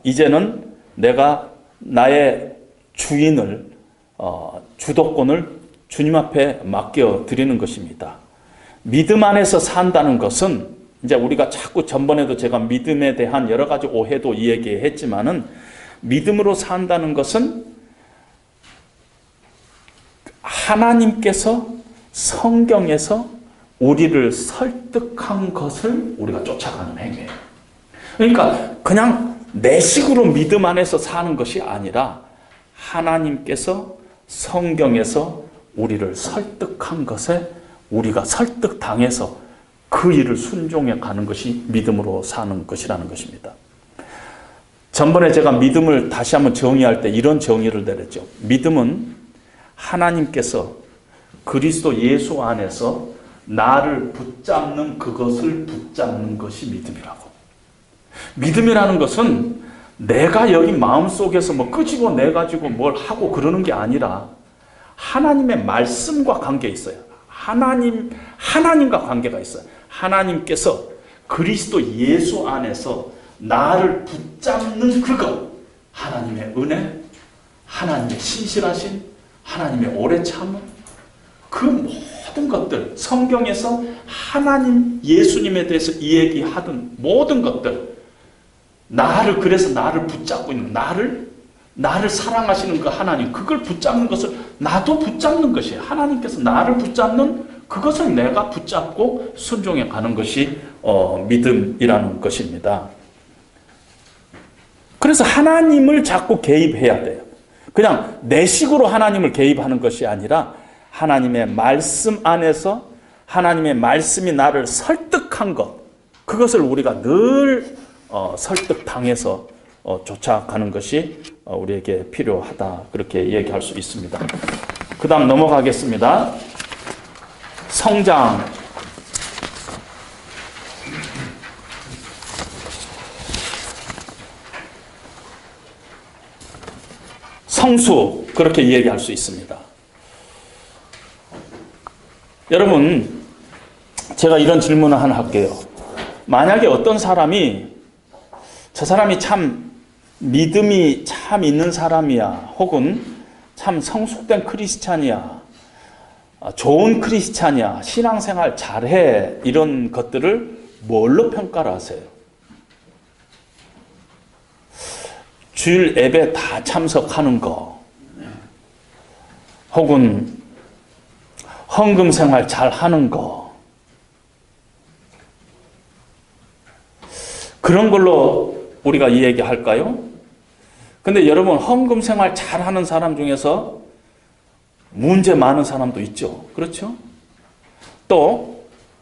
이제는 내가 나의 주인을 주도권을 주님 앞에 맡겨드리는 것입니다. 믿음 안에서 산다는 것은 이제 우리가 자꾸 전번에도 제가 믿음에 대한 여러 가지 오해도 이야기했지만은 믿음으로 산다는 것은 하나님께서 성경에서 우리를 설득한 것을 우리가 쫓아가는 행위예요. 그러니까 그냥 내 식으로 믿음 안에서 사는 것이 아니라 하나님께서 성경에서 우리를 설득한 것에 우리가 설득당해서 그 일을 순종해 가는 것이 믿음으로 사는 것이라는 것입니다. 전번에 제가 믿음을 다시 한번 정의할 때 이런 정의를 내렸죠. 믿음은 하나님께서 그리스도 예수 안에서 나를 붙잡는 그것을 붙잡는 것이 믿음이라고. 믿음이라는 것은 내가 여기 마음속에서 뭐 끄집어내 가지고 뭘 하고 그러는 게 아니라 하나님의 말씀과 관계 있어요. 하나님과 관계가 있어요. 하나님께서 그리스도 예수 안에서 나를 붙잡는 그것, 하나님의 은혜, 하나님의 신실하신, 하나님의 오래 참음, 그 모든 것들, 성경에서 하나님 예수님에 대해서 이야기하던 모든 것들, 그래서 나를 붙잡고 있는, 나를 사랑하시는 그 하나님, 그걸 붙잡는 것을 나도 붙잡는 것이에요. 하나님께서 나를 붙잡는 그것을 내가 붙잡고 순종해 가는 것이 믿음이라는 것입니다. 그래서 하나님을 자꾸 개입해야 돼요. 그냥 내 식으로 하나님을 개입하는 것이 아니라 하나님의 말씀 안에서 하나님의 말씀이 나를 설득한 것, 그것을 우리가 늘 설득당해서 쫓아가는 것이 우리에게 필요하다, 그렇게 얘기할 수 있습니다. 그 다음 넘어가겠습니다. 성장. 성수, 그렇게 이야기할 수 있습니다. 여러분, 제가 이런 질문을 하나 할게요. 만약에 어떤 사람이 저 사람이 참 믿음이 참 있는 사람이야, 혹은 참 성숙된 크리스찬이야, 좋은 크리스찬이야, 신앙생활 잘해, 이런 것들을 뭘로 평가를 하세요? 주일 예배 다 참석하는 거, 혹은 헌금 생활 잘 하는 거, 그런 걸로 우리가 이 얘기 할까요? 근데 여러분, 헌금 생활 잘 하는 사람 중에서 문제 많은 사람도 있죠. 그렇죠? 또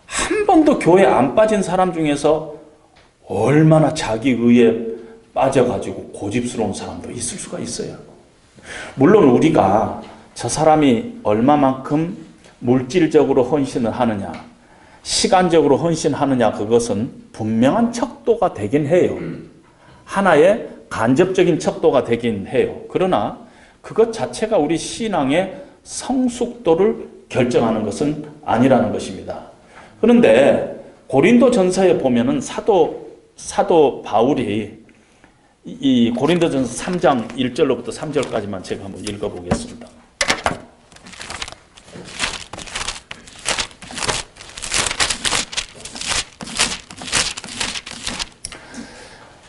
한 번도 교회 안 빠진 사람 중에서 얼마나 자기 의에 빠져가지고 고집스러운 사람도 있을 수가 있어요. 물론 우리가 저 사람이 얼마만큼 물질적으로 헌신을 하느냐, 시간적으로 헌신하느냐, 그것은 분명한 척도가 되긴 해요. 하나의 간접적인 척도가 되긴 해요. 그러나 그것 자체가 우리 신앙의 성숙도를 결정하는 것은 아니라는 것입니다. 그런데 고린도전서에 보면은 사도 바울이 이 고린도전서 3장 1절로부터 3절까지만 제가 한번 읽어보겠습니다.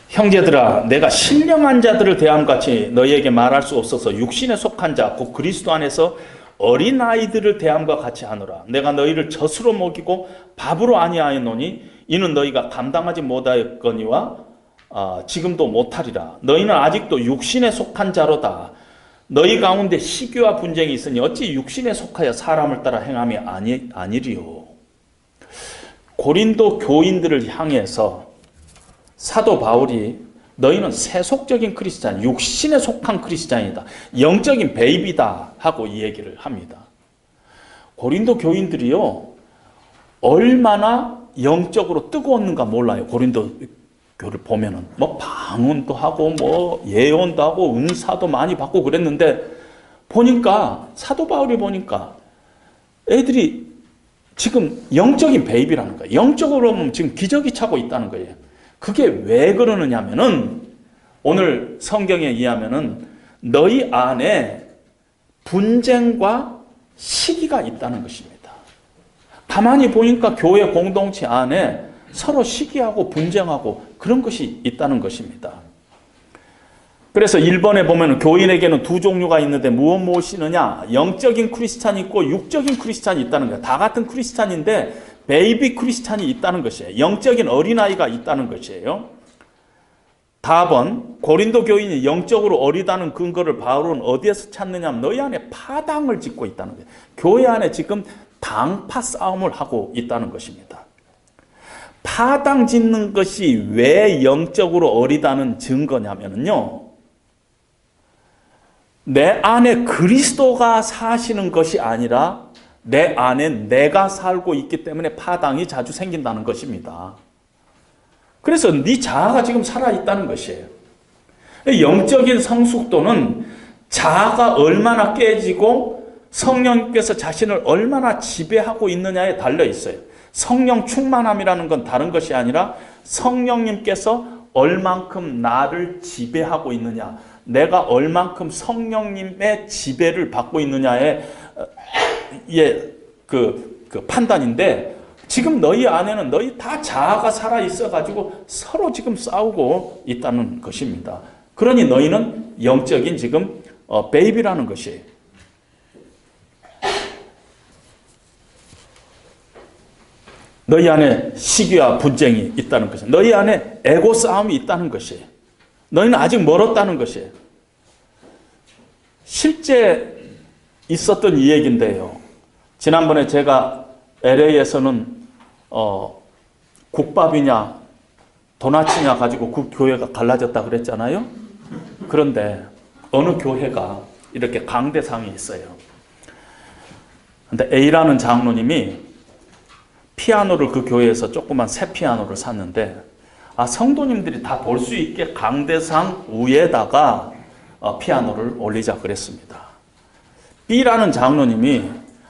형제들아, 내가 신령한 자들을 대함같이 너희에게 말할 수 없어서 육신에 속한 자, 곧 그리스도 안에서 어린아이들을 대함과 같이 하노라. 내가 너희를 젖으로 먹이고 밥으로 아니하였노니 이는 너희가 감당하지 못하였거니와 지금도 못하리라. 너희는 아직도 육신에 속한 자로다. 너희 가운데 시기와 분쟁이 있으니 어찌 육신에 속하여 사람을 따라 행함이 아니리요. 고린도 교인들을 향해서 사도 바울이 너희는 세속적인 크리스찬, 육신에 속한 크리스찬이다, 영적인 베이비다 하고 이 얘기를 합니다. 고린도 교인들이요, 얼마나 영적으로 뜨거웠는가 몰라요. 고린도 교를 보면은 뭐 방언도 하고 뭐 예언도 하고 은사도 많이 받고 그랬는데, 보니까 사도 바울이 보니까 애들이 지금 영적인 베이비라는 거예요. 영적으로 보면 지금 기저귀 차고 있다는 거예요. 그게 왜 그러느냐면은 오늘 성경에 의하면은 너희 안에 분쟁과 시기가 있다는 것입니다. 가만히 보니까 교회 공동체 안에 서로 시기하고 분쟁하고 그런 것이 있다는 것입니다. 그래서 1번에 보면 교인에게는 두 종류가 있는데 무엇이느냐? 영적인 크리스찬이 있고 육적인 크리스찬이 있다는 거예요. 다 같은 크리스찬인데 베이비 크리스찬이 있다는 것이에요. 영적인 어린아이가 있다는 것이에요. 답은 고린도 교인이 영적으로 어리다는 근거를 바울은 어디에서 찾느냐 하면 너희 안에 파당을 짓고 있다는 거예요. 교회 안에 지금 당파 싸움을 하고 있다는 것입니다. 파당 짓는 것이 왜 영적으로 어리다는 증거냐면요, 내 안에 그리스도가 사시는 것이 아니라 내 안에 내가 살고 있기 때문에 파당이 자주 생긴다는 것입니다. 그래서 네 자아가 지금 살아있다는 것이에요. 영적인 성숙도는 자아가 얼마나 깨지고 성령께서 자신을 얼마나 지배하고 있느냐에 달려 있어요. 성령 충만함이라는 건 다른 것이 아니라 성령님께서 얼만큼 나를 지배하고 있느냐, 내가 얼만큼 성령님의 지배를 받고 있느냐의 그 판단인데, 지금 너희 안에는 너희 다 자아가 살아 있어 가지고 서로 지금 싸우고 있다는 것입니다. 그러니 너희는 영적인 지금 베이비라는 것이에요. 너희 안에 시기와 분쟁이 있다는 것이에요. 너희 안에 에고 싸움이 있다는 것이에요. 너희는 아직 멀었다는 것이에요. 실제 있었던 이 얘기인데요. 지난번에 제가 LA에서는 국밥이냐 도나츠냐 가지고 그 교회가 갈라졌다 그랬잖아요. 그런데 어느 교회가 이렇게 강대상이 있어요. 근데 A라는 장로님이 피아노를 그 교회에서 조그만 새 피아노를 샀는데, 성도님들이 다 볼 수 있게 강대상 위에다가 피아노를 올리자 그랬습니다. B라는 장로님이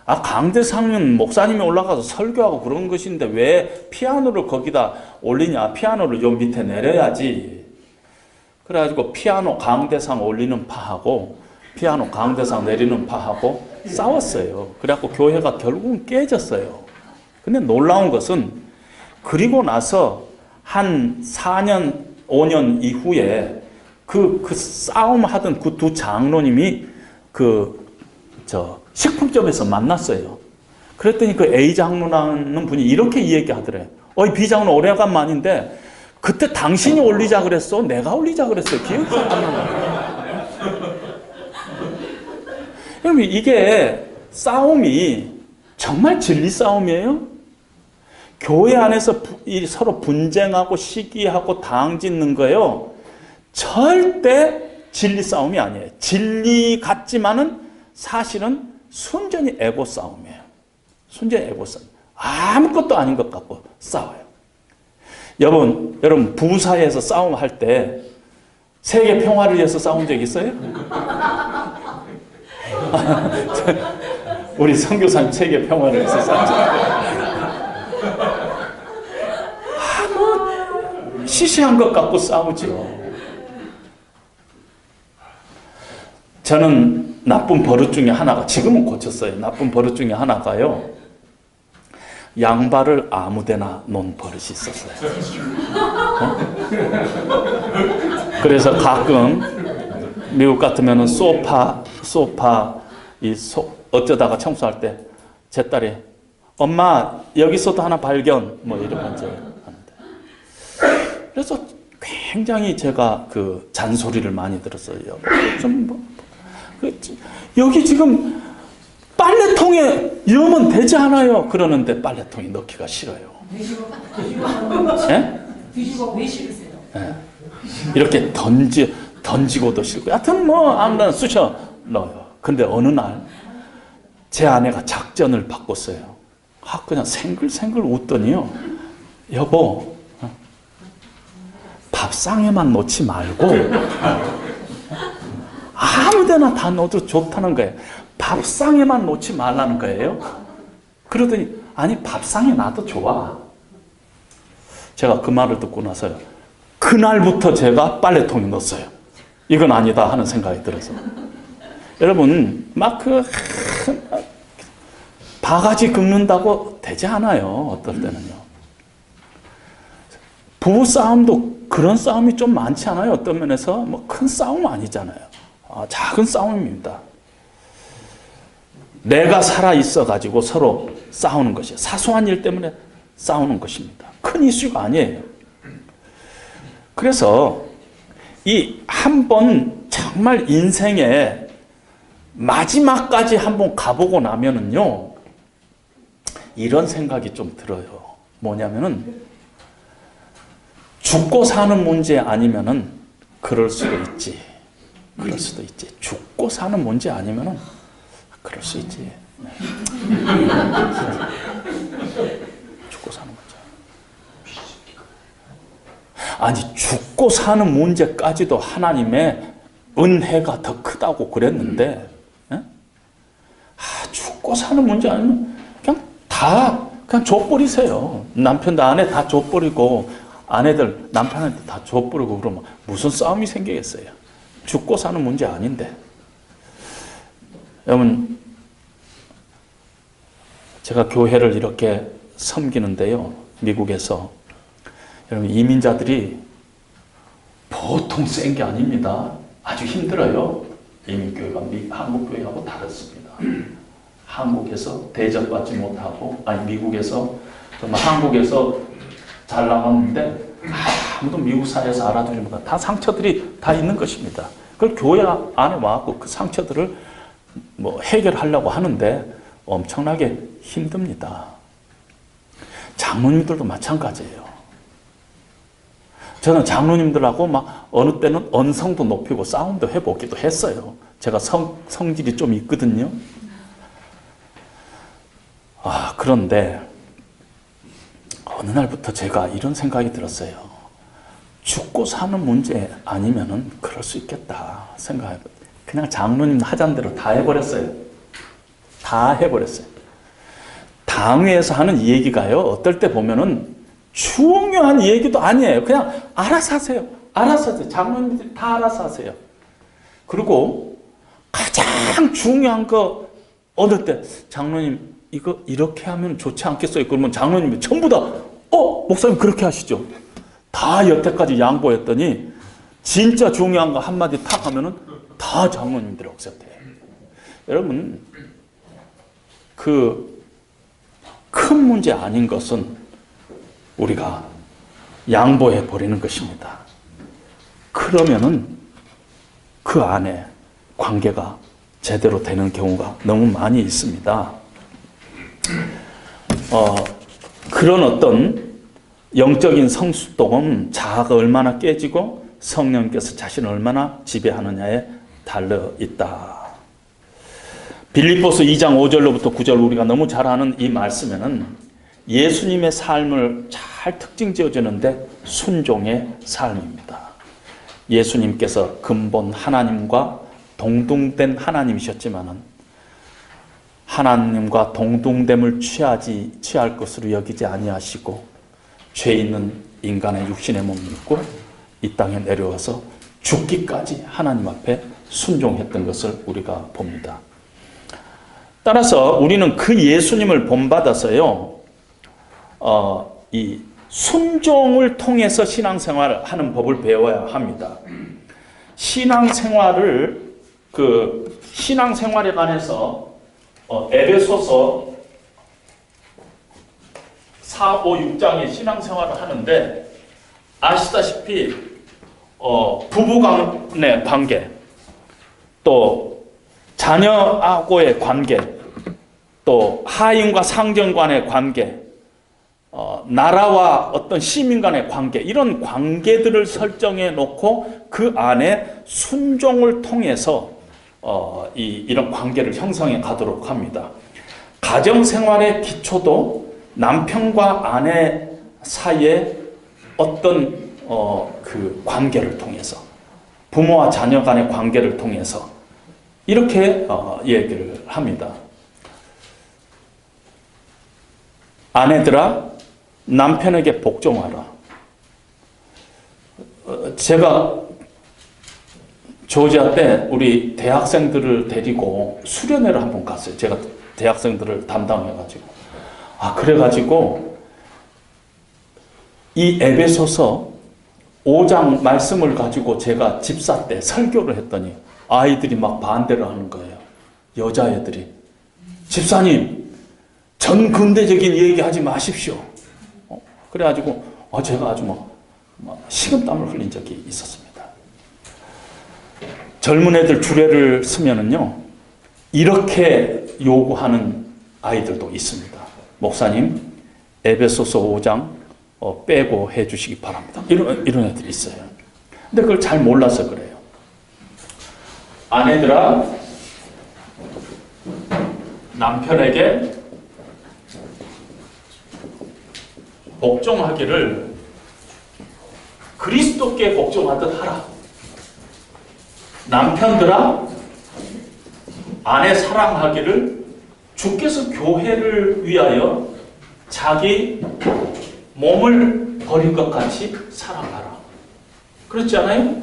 강대상은 목사님이 올라가서 설교하고 그런 것인데 왜 피아노를 거기다 올리냐, 피아노를 요 밑에 내려야지. 그래가지고 피아노 강대상 올리는 파하고 피아노 강대상 내리는 파하고 싸웠어요. 그래갖고 교회가 결국은 깨졌어요. 근데 놀라운 것은 그리고 나서 한 4년, 5년 이후에 그 싸움하던 그 두 장로님이 식품점에서 만났어요. 그랬더니 그 A 장로라는 분이 이렇게 얘기하더래요. B 장로 오래간만인데 그때 당신이 올리자 그랬어? 내가 올리자 그랬어요. 기억이 안 나요. 그럼 이게 싸움이 정말 진리 싸움이에요? 교회 안에서 서로 분쟁하고 시기하고 당짓는 거예요. 절대 진리 싸움이 아니에요. 진리 같지만은 사실은 순전히 에고 싸움이에요. 순전히 에고 싸움. 아무것도 아닌 것 같고 싸워요. 여러분 부부 사이에서 싸움할 때 세계 평화를 위해서 싸운 적 있어요? 우리 선교사님 세계 평화를 위해서 싸운 적 있어요? 시시한 것 갖고 싸우죠. 저는 나쁜 버릇 중에 하나가, 지금은 고쳤어요. 나쁜 버릇 중에 하나가요, 양발을 아무데나 놓은 버릇이 있었어요. 그래서 가끔 미국 같으면 소파 어쩌다가 청소할 때 제 딸이 엄마 여기서도 하나 발견 뭐 이러면서 하는데, 그래서 굉장히 제가 그 잔소리를 많이 들었어요. 여기 지금 빨래통에 넣으면 되지 않아요? 그러는데 빨래통에 넣기가 싫어요. 뒤집어 왜 싫으세요? 이렇게 던지고도 싫고, 하여튼 아무나 쑤셔 넣어요. 근데 어느 날 제 아내가 작전을 바꿨어요. 그냥 생글생글 웃더니요, 여보, 밥상에만 놓지 말고 아무데나 다 넣어도 좋다는 거예요. 밥상에만 놓지 말라는 거예요. 그러더니 아니 밥상에 놔도 좋아. 제가 그 말을 듣고 나서요, 그날부터 제가 빨래통에 넣었어요. 이건 아니다 하는 생각이 들어서. 여러분 막 바가지 긁는다고 되지 않아요. 어떨 때는요. 부부싸움도 그런 싸움이 좀 많지 않아요? 어떤 면에서 큰 싸움은 아니잖아요. 작은 싸움입니다. 내가 살아있어 가지고 서로 싸우는 것이에요. 사소한 일 때문에 싸우는 것입니다. 큰 이슈가 아니에요. 그래서 이 한 번 정말 인생의 마지막까지 한번 가보고 나면은요, 이런 생각이 좀 들어요. 뭐냐면은 죽고 사는 문제 아니면은 그럴 수도 있지. 그럴 수도 있지. 죽고 사는 문제 아니면은 그럴 수 있지. 죽고 사는 문제. 아니 죽고 사는 문제까지도 하나님의 은혜가 더 크다고 그랬는데, 죽고 사는 문제 아니면 그냥 줘버리세요. 남편도 아내 다 줘버리고 아내들 남편한테 다 줘버리고 그러면 무슨 싸움이 생기겠어요. 죽고 사는 문제 아닌데. 여러분, 제가 교회를 이렇게 섬기는데요, 미국에서. 여러분, 이민자들이 보통 센 게 아닙니다. 아주 힘들어요. 이민교회가 한국교회하고 다릅니다. 한국에서 대접받지 못하고, 미국에서 정말 한국에서 잘 나왔는데 아무도 미국 사회에서 알아주지 못하고 다 상처들이 다 있는 것입니다. 그걸 교회 안에 와갖고 그 상처들을 해결하려고 하는데 엄청나게 힘듭니다. 장로님들도 마찬가지예요. 저는 장로님들하고 어느 때는 언성도 높이고 싸움도 해보기도 했어요. 제가 성질이 좀 있거든요. 그런데 어느 날부터 제가 이런 생각이 들었어요. 죽고 사는 문제 아니면은 그럴 수 있겠다 생각해요. 그냥 장로님 하자는 대로 다 해버렸어요. 다 해버렸어요. 당회에서 하는 이 얘기가요, 어떨 때 보면은 중요한 얘기도 아니에요. 그냥 알아서 하세요. 알아서 하세요. 장로님들이 다 알아서 하세요. 그리고 가장 중요한 거 얻을 때, 장로님 이거 이렇게 하면 좋지 않겠어요? 그러면 장로님이 전부 다 목사님 그렇게 하시죠. 다 여태까지 양보했더니 진짜 중요한 거 한마디 탁 하면은 다 장로님들이 억셉트해요. 여러분, 그 큰 문제 아닌 것은 우리가 양보해 버리는 것입니다. 그러면은 그 안에 관계가 제대로 되는 경우가 너무 많이 있습니다. 그런 어떤 영적인 성숙도는 자아가 얼마나 깨지고 성령께서 자신을 얼마나 지배하느냐에 달려 있다. 빌립보서 2장 5절로부터 9절 우리가 너무 잘 아는 이 말씀에는 예수님의 삶을 잘 특징 지어주는데 순종의 삶입니다. 예수님께서 근본 하나님과 동등된 하나님이셨지만은 하나님과 동등됨을 취할 것으로 여기지 아니하시고 죄 있는 인간의 육신의 몸을 입고 이 땅에 내려와서 죽기까지 하나님 앞에 순종했던 것을 우리가 봅니다. 따라서 우리는 그 예수님을 본받아서요, 이 순종을 통해서 신앙생활을 하는 법을 배워야 합니다. 신앙생활에 관해서 에베소서 4, 5, 6장의 신앙생활을 하는데 아시다시피 부부 간의 관계, 또 자녀하고의 관계, 또 하인과 상전 간의 관계, 나라와 어떤 시민 간의 관계, 이런 관계들을 설정해 놓고 그 안에 순종을 통해서 이런 관계를 형성해 가도록 합니다. 가정생활의 기초도 남편과 아내 사이에 어떤 그 관계를 통해서, 부모와 자녀 간의 관계를 통해서 이렇게 얘기를 합니다. 아내들아, 남편에게 복종하라. 제가 조지아 때 우리 대학생들을 데리고 수련회를 한번 갔어요. 제가 대학생들을 담당해가지고. 그래가지고 이 에베소서 5장 말씀을 가지고 제가 집사 때 설교를 했더니 아이들이 막 반대를 하는 거예요. 여자애들이. 집사님, 전 근대적인 얘기하지 마십시오. 그래가지고 제가 아주 식은땀을 흘린 적이 있었습니다. 젊은 애들 주례를 쓰면은요, 이렇게 요구하는 아이들도 있습니다. 목사님, 에베소서 5장 빼고 해주시기 바랍니다. 이런 애들이 있어요. 근데 그걸 잘 몰라서 그래요. 아내들아, 남편에게 복종하기를 그리스도께 복종하듯 하라. 남편들아, 아내 사랑하기를 주께서 교회를 위하여 자기 몸을 버린 것 같이 살아가라. 그렇지 않아요?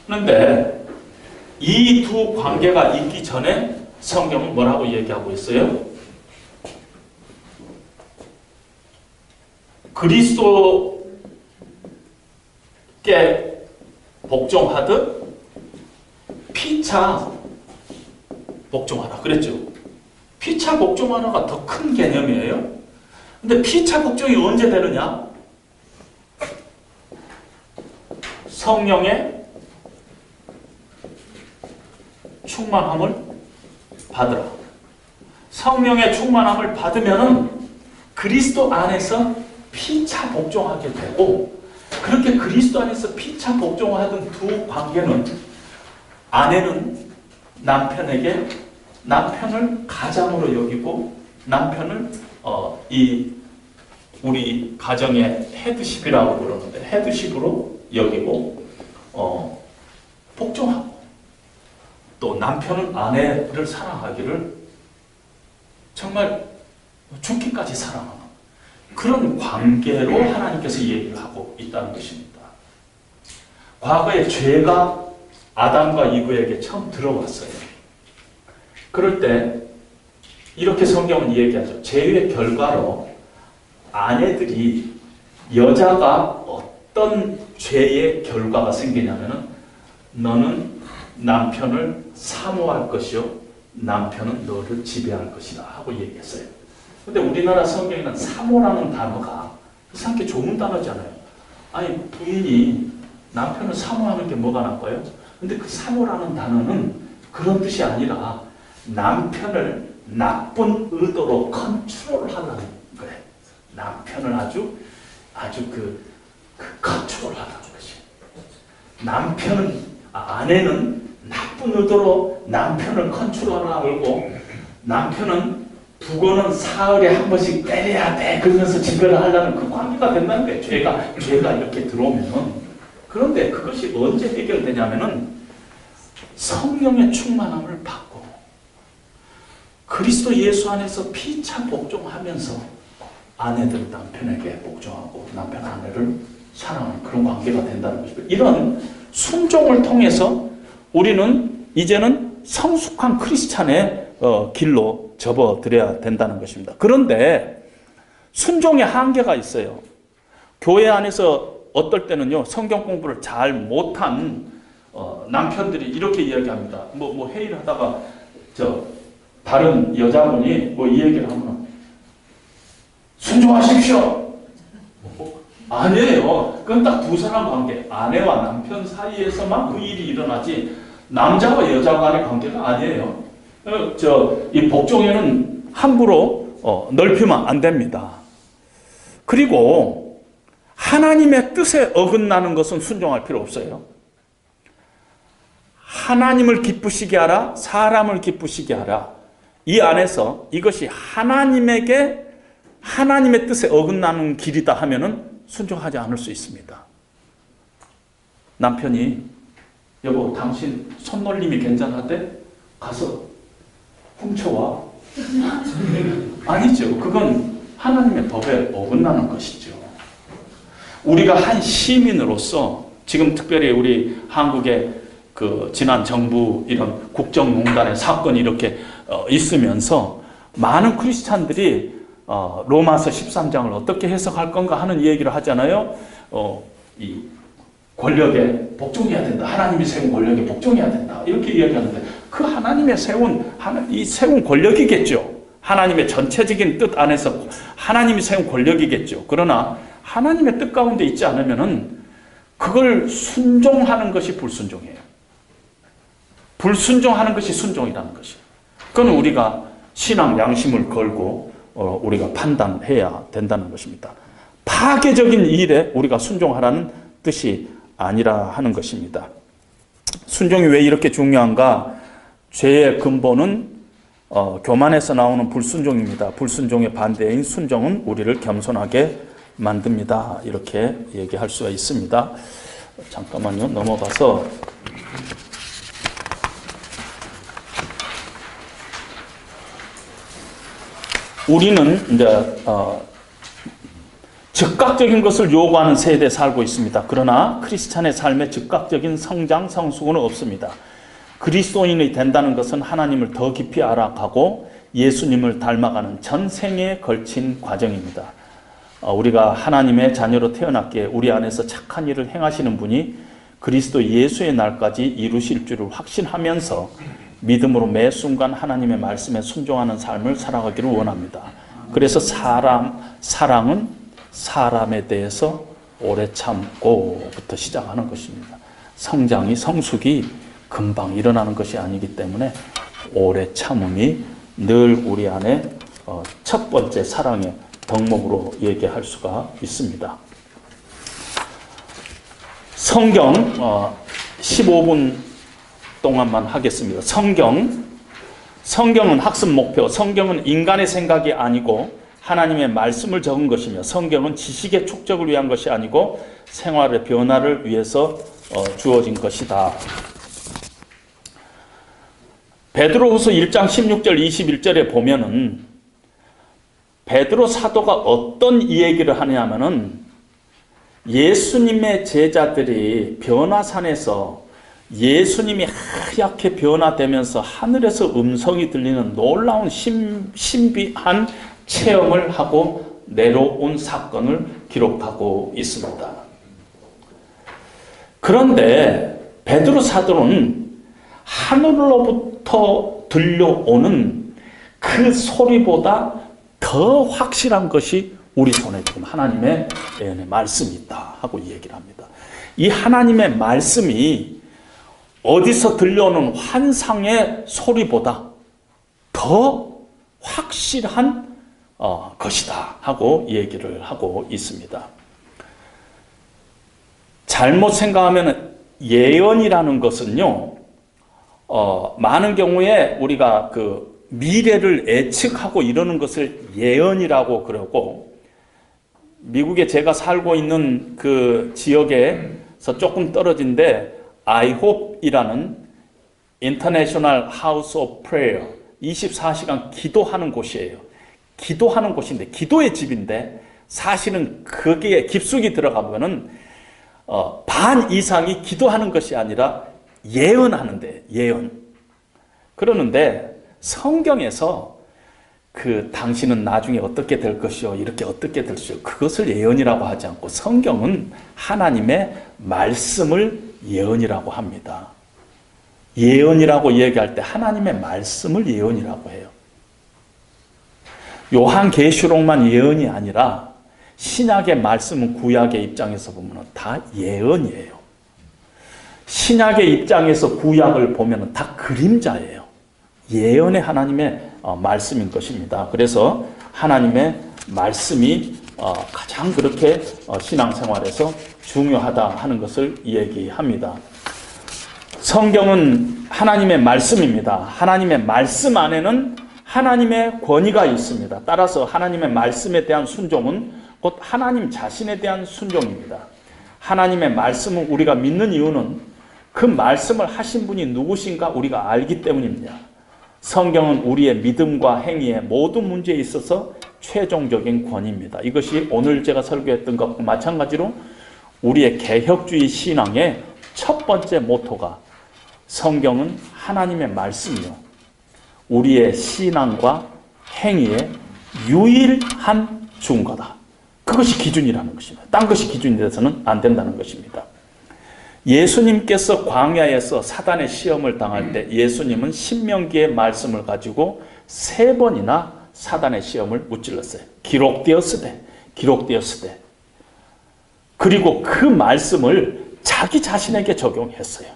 그런데 이 두 관계가 있기 전에 성경은 뭐라고 얘기하고 있어요? 그리스도께 복종하듯 피차 복종하라 그랬죠. 피차 복종하라가 더 큰 개념이에요. 근데 피차 복종이 언제 되느냐? 성령의 충만함을 받으라. 성령의 충만함을 받으면은 그리스도 안에서 피차 복종하게 되고, 그렇게 그리스도 안에서 피차 복종하던 두 관계는, 아내는 남편에게 남편을 가장으로 여기고 남편을 이 우리 가정의 헤드십이라고 부르는데 헤드십으로 여기고 복종하고, 또 남편은 아내를 사랑하기를 정말 죽기까지 사랑하는 그런 관계로 하나님께서 얘기를 하고 있다는 것입니다. 과거에 죄가 아담과 이브에게 처음 들어왔어요. 그럴 때 이렇게 성경은 얘기하죠. 죄의 결과로 아내들이, 여자가 어떤 죄의 결과가 생기냐면은 너는 남편을 사모할 것이요 남편은 너를 지배할 것이다 하고 얘기했어요. 근데 우리나라 성경에는 사모라는 단어가 이상하게 좋은 단어잖아요. 아니, 부인이 남편을 사모하는 게 뭐가 나빠요? 근데 그 사모라는 단어는 그런 뜻이 아니라 남편을 나쁜 의도로 컨트롤하는 거예요. 남편을 아주 컨트롤하는 것이. 아내는 나쁜 의도로 남편을 컨트롤하고, 남편은 부고는 사흘에 한 번씩 때려야 돼 그러면서 지배를 하려는 그 관계가 된다는 거예요. 죄가 이렇게 들어오면은. 그런데 그것이 언제 해결되냐면은 성령의 충만함을 받고 그리스도 예수 안에서 피차 복종하면서 아내들 남편에게 복종하고 남편 아내를 사랑하는 그런 관계가 된다는 것입니다. 이런 순종을 통해서 우리는 이제는 성숙한 크리스찬의 길로 접어들여야 된다는 것입니다. 그런데 순종의 한계가 있어요. 교회 안에서 어떨 때는요, 성경 공부를 잘 못한 남편들이 이렇게 이야기합니다. 뭐 회의를 하다가 다른 여자분이 이 얘기를 하면 순종하십시오. 아니에요. 그건 딱 두 사람 관계, 아내와 남편 사이에서만 그 일이 일어나지 남자와 여자 간의 관계가 아니에요. 이 복종에는 함부로 넓히면 안 됩니다. 그리고 하나님의 뜻에 어긋나는 것은 순종할 필요 없어요. 하나님을 기쁘시게 하라, 사람을 기쁘시게 하라. 이 안에서 이것이 하나님의 뜻에 어긋나는 길이다 하면은 순종하지 않을 수 있습니다. 남편이 여보 당신 손놀림이 괜찮은데 가서 훔쳐와. 아니죠. 그건 하나님의 법에 어긋나는 것이죠. 우리가 한 시민으로서 지금 특별히 우리 한국의 지난 정부 이런 국정농단의 사건이 이렇게 있으면서 많은 크리스찬들이 로마서 13장을 어떻게 해석할 건가 하는 얘기를 하잖아요. 이 권력에 복종해야 된다. 하나님이 세운 권력에 복종해야 된다. 이렇게 이야기하는데 그 하나님의 세운 권력이겠죠. 하나님의 전체적인 뜻 안에서 하나님이 세운 권력이겠죠. 그러나 하나님의 뜻 가운데 있지 않으면은 그걸 순종하는 것이 불순종이에요. 불순종하는 것이 순종이라는 것이에요. 그건 우리가 신앙 양심을 걸고 우리가 판단해야 된다는 것입니다. 파괴적인 일에 우리가 순종하라는 뜻이 아니라 하는 것입니다. 순종이 왜 이렇게 중요한가? 죄의 근본은 교만에서 나오는 불순종입니다. 불순종의 반대인 순종은 우리를 겸손하게 만듭니다. 이렇게 얘기할 수가 있습니다. 잠깐만요. 넘어가서 우리는 이제 즉각적인 것을 요구하는 세대에 살고 있습니다. 그러나 크리스찬의 삶에 즉각적인 성장, 성숙은 없습니다. 그리스도인이 된다는 것은 하나님을 더 깊이 알아가고 예수님을 닮아가는 전생에 걸친 과정입니다. 우리가 하나님의 자녀로 태어났기에 우리 안에서 착한 일을 행하시는 분이 그리스도 예수의 날까지 이루실 줄을 확신하면서 믿음으로 매 순간 하나님의 말씀에 순종하는 삶을 살아가기를 원합니다. 그래서 사랑은 사람에 대해서 오래 참고부터 시작하는 것입니다. 성숙이 금방 일어나는 것이 아니기 때문에 오래 참음이 늘 우리 안에 첫 번째 사랑의 덕목으로 얘기할 수가 있습니다. 성경 15분 동안만 하겠습니다. 성경은 학습 목표, 성경은 인간의 생각이 아니고 하나님의 말씀을 적은 것이며 성경은 지식의 축적을 위한 것이 아니고 생활의 변화를 위해서 주어진 것이다. 베드로후서 1장 16절 21절에 보면은 베드로 사도가 어떤 이야기를 하냐면은 예수님의 제자들이 변화산에서 예수님이 하얗게 변화되면서 하늘에서 음성이 들리는 놀라운 신비한 체험을 하고 내려온 사건을 기록하고 있습니다. 그런데 베드로 사도는 하늘로부터 들려오는 그 소리보다 더 확실한 것이 우리 손에 지금 하나님의 예언의 말씀이 있다 하고 얘기를 합니다. 이 하나님의 말씀이 어디서 들려오는 환상의 소리보다 더 확실한 것이다 하고 얘기를 하고 있습니다. 잘못 생각하면 예언이라는 것은요, 많은 경우에 우리가 그 미래를 예측하고 이러는 것을 예언이라고 그러고, 미국에 제가 살고 있는 그 지역에서 조금 떨어진데 IHOP이라는 International House of Prayer, 24시간 기도하는 곳이에요. 기도하는 곳인데, 기도의 집인데 사실은 거기에 깊숙이 들어가면은 반 이상이 기도하는 것이 아니라 예언하는데, 예언. 그러는데 성경에서 당신은 나중에 어떻게 될 것이요, 이렇게 어떻게 될 것이요, 그것을 예언이라고 하지 않고 성경은 하나님의 말씀을 예언이라고 합니다. 예언이라고 얘기할 때 하나님의 말씀을 예언이라고 해요. 요한계시록만 예언이 아니라 신약의 말씀은 구약의 입장에서 보면 다 예언이에요. 신약의 입장에서 구약을 보면 다 그림자예요. 예언의 하나님의 말씀인 것입니다. 그래서 하나님의 말씀이 가장 그렇게 신앙생활에서 중요하다 하는 것을 얘기합니다. 성경은 하나님의 말씀입니다. 하나님의 말씀 안에는 하나님의 권위가 있습니다. 따라서 하나님의 말씀에 대한 순종은 곧 하나님 자신에 대한 순종입니다. 하나님의 말씀을 우리가 믿는 이유는 그 말씀을 하신 분이 누구신가 우리가 알기 때문입니다. 성경은 우리의 믿음과 행위의 모든 문제에 있어서 최종적인 권위입니다. 이것이 오늘 제가 설교했던 것과 마찬가지로 우리의 개혁주의 신앙의 첫 번째 모토가 성경은 하나님의 말씀이요, 우리의 신앙과 행위의 유일한 증거다. 그것이 기준이라는 것입니다. 딴 것이 기준이 돼서는 안 된다는 것입니다. 예수님께서 광야에서 사단의 시험을 당할 때 예수님은 신명기의 말씀을 가지고 3번이나 사단의 시험을 무찔렀어요. 기록되었으되, 기록되었으되. 그리고 그 말씀을 자기 자신에게 적용했어요.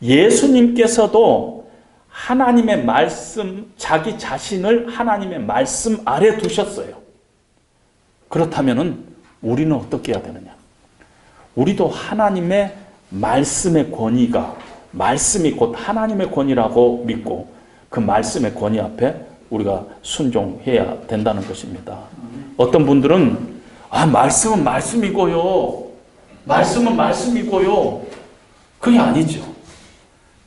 예수님께서도 하나님의 말씀, 자기 자신을 하나님의 말씀 아래 두셨어요. 그렇다면 우리는 어떻게 해야 되느냐? 우리도 하나님의 말씀의 권위가, 말씀이 곧 하나님의 권위라고 믿고 그 말씀의 권위 앞에 우리가 순종해야 된다는 것입니다. 어떤 분들은 말씀은 말씀이고요, 말씀은 말씀이고요. 그게 아니죠.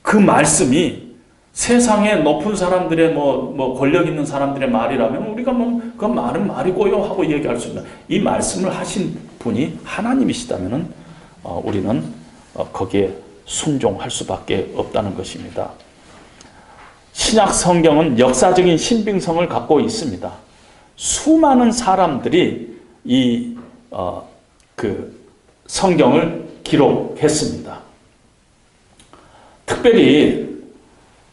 그 말씀이 세상에 높은 사람들의 권력 있는 사람들의 말이라면 우리가 그 말은 말이고요 하고 얘기할 수 있는, 이 말씀을 하신 분이 하나님이시다면은 우리는 거기에 순종할 수밖에 없다는 것입니다. 신약 성경은 역사적인 신빙성을 갖고 있습니다. 수많은 사람들이 그 성경을 기록했습니다. 특별히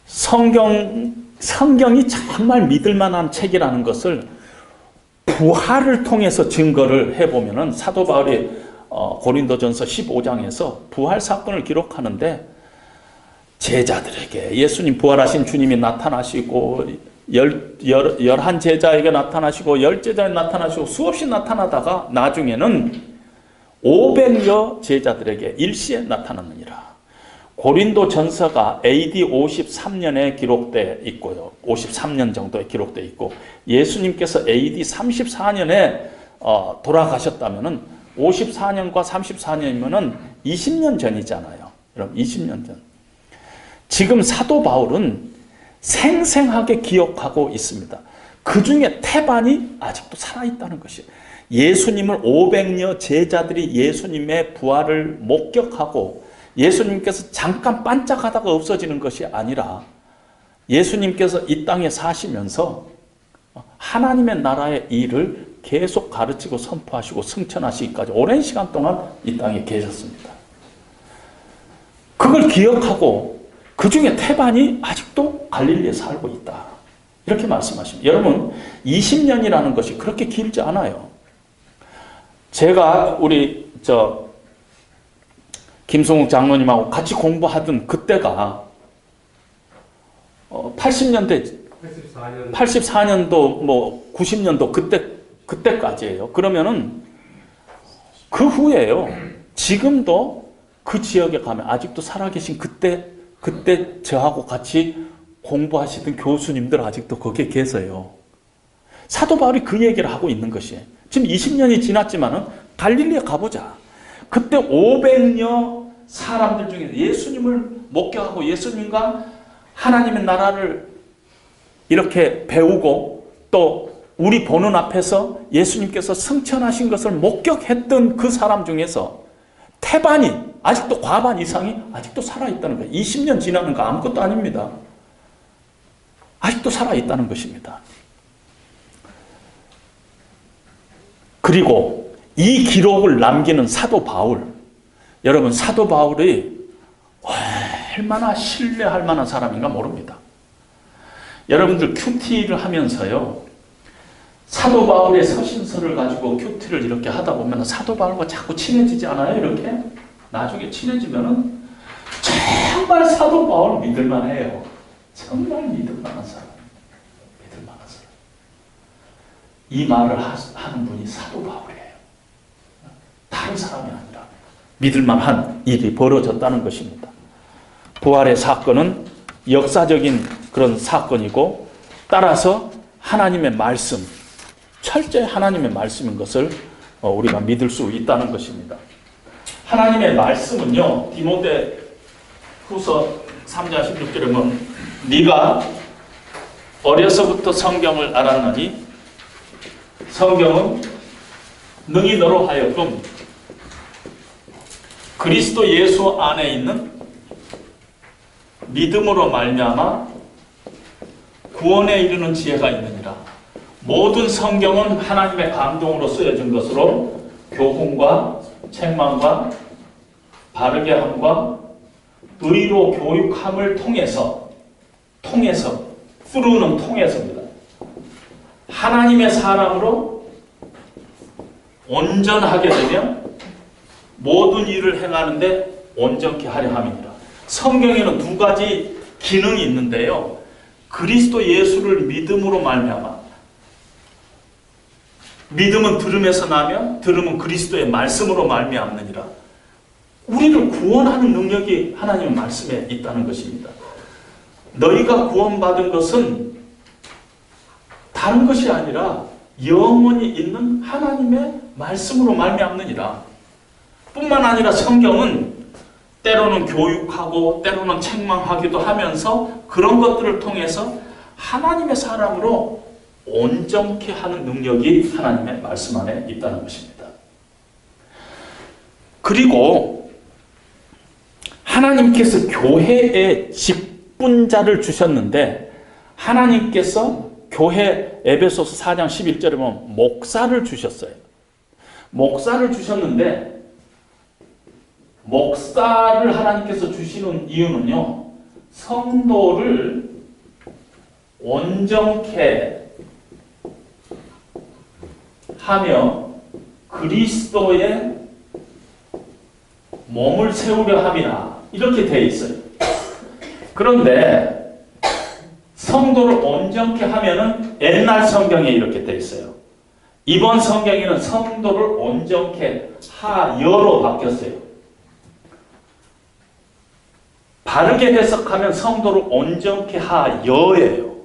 성경이 정말 믿을 만한 책이라는 것을 부활을 통해서 증거를 해보면은 사도 바울이 고린도전서 15장에서 부활 사건을 기록하는데, 제자들에게 예수님 부활하신 주님이 나타나시고 11 제자에게 나타나시고 10 제자에 나타나시고 수없이 나타나다가 나중에는 500여 제자들에게 일시에 나타났느니라. 고린도 전서가 AD 53년에 기록되어 있고요. 53년 정도에 기록되어 있고, 예수님께서 AD 34년에 돌아가셨다면은 54년과 34년이면은 20년 전이잖아요. 여러분 20년 전. 지금 사도 바울은 생생하게 기억하고 있습니다. 그 중에 태반이 아직도 살아있다는 것이에요. 예수님을 500여 제자들이 예수님의 부활을 목격하고 예수님께서 잠깐 반짝하다가 없어지는 것이 아니라 예수님께서 이 땅에 사시면서 하나님의 나라의 일을 계속 가르치고 선포하시고 승천하시기까지 오랜 시간 동안 이 땅에 계셨습니다. 그걸 기억하고 그 중에 태반이 아직도 갈릴리에 살고 있다. 이렇게 말씀하십니다. 여러분 20년이라는 것이 그렇게 길지 않아요. 제가 우리 김성욱 장로님하고 같이 공부하던 그때가 84년도 90년도 그때까지예요. 그러면은 그 후에요. 지금도 그 지역에 가면 아직도 살아계신 그때 저하고 같이 공부하시던 교수님들 아직도 거기에 계세요. 사도 바울이 그 얘기를 하고 있는 것이에요. 지금 20년이 지났지만은 갈릴리에 가보자. 그때 500여 사람들 중에 예수님을 목격하고 예수님과 하나님의 나라를 이렇게 배우고 또 우리 보는 앞에서 예수님께서 승천하신 것을 목격했던 그 사람 중에서 태반이 아직도 과반 이상이 아직도 살아있다는 거예요. 20년 지나는 거 아무것도 아닙니다. 아직도 살아있다는 것입니다. 그리고 이 기록을 남기는 사도 바울, 여러분 사도 바울이 얼마나 신뢰할 만한 사람인가 모릅니다. 여러분들 큐티를 하면서요, 사도 바울의 서신서를 가지고 큐티를 이렇게 하다 보면 사도 바울과 자꾸 친해지지 않아요? 이렇게 나중에 친해지면은 정말 사도 바울 믿을만해요. 정말 믿을만한 사람, 믿을만한 사람. 이 말을 하는 분이 사도 바울이에요. 다른 사람이 아니라 믿을만한 일이 벌어졌다는 것입니다. 부활의 사건은 역사적인 그런 사건이고, 따라서 하나님의 말씀, 철저히 하나님의 말씀인 것을 우리가 믿을 수 있다는 것입니다. 하나님의 말씀은요, 디모데 후서 3장 16절에 보면 네가 어려서부터 성경을 알았느니 성경은 능히 너로 하여금 그리스도 예수 안에 있는 믿음으로 말미암아 구원에 이르는 지혜가 있느니라. 모든 성경은 하나님의 감동으로 쓰여진 것으로 교훈과 책망과 바르게 함과 의로 교육함을 통해서 through는 통해서입니다. 하나님의 사람으로 온전하게 되며 모든 일을 행하는데 온전케 하려 함이니라. 성경에는 두 가지 기능이 있는데요. 그리스도 예수를 믿음으로 말미암아, 믿음은 들음에서 나며 들음은 그리스도의 말씀으로 말미암느니라. 우리를 구원하는 능력이 하나님의 말씀에 있다는 것입니다. 너희가 구원받은 것은 다른 것이 아니라 영원히 있는 하나님의 말씀으로 말미암느니라. 뿐만 아니라 성경은 때로는 교육하고 때로는 책망하기도 하면서 그런 것들을 통해서 하나님의 사람으로 온전케 하는 능력이 하나님의 말씀 안에 있다는 것입니다. 그리고 하나님께서 교회에 직분자를 주셨는데 하나님께서 교회 에베소서 4장 11절에 보면 목사를 주셨어요. 목사를 주셨는데 목사를 하나님께서 주시는 이유는요. 성도를 온전케 하며 그리스도의 몸을 세우려 함이라 이렇게 되어 있어요. 그런데 성도를 온전케 하면은 옛날 성경에 이렇게 되어 있어요. 이번 성경에는 성도를 온전케 하여로 바뀌었어요. 바르게 해석하면 성도를 온전케 하여예요.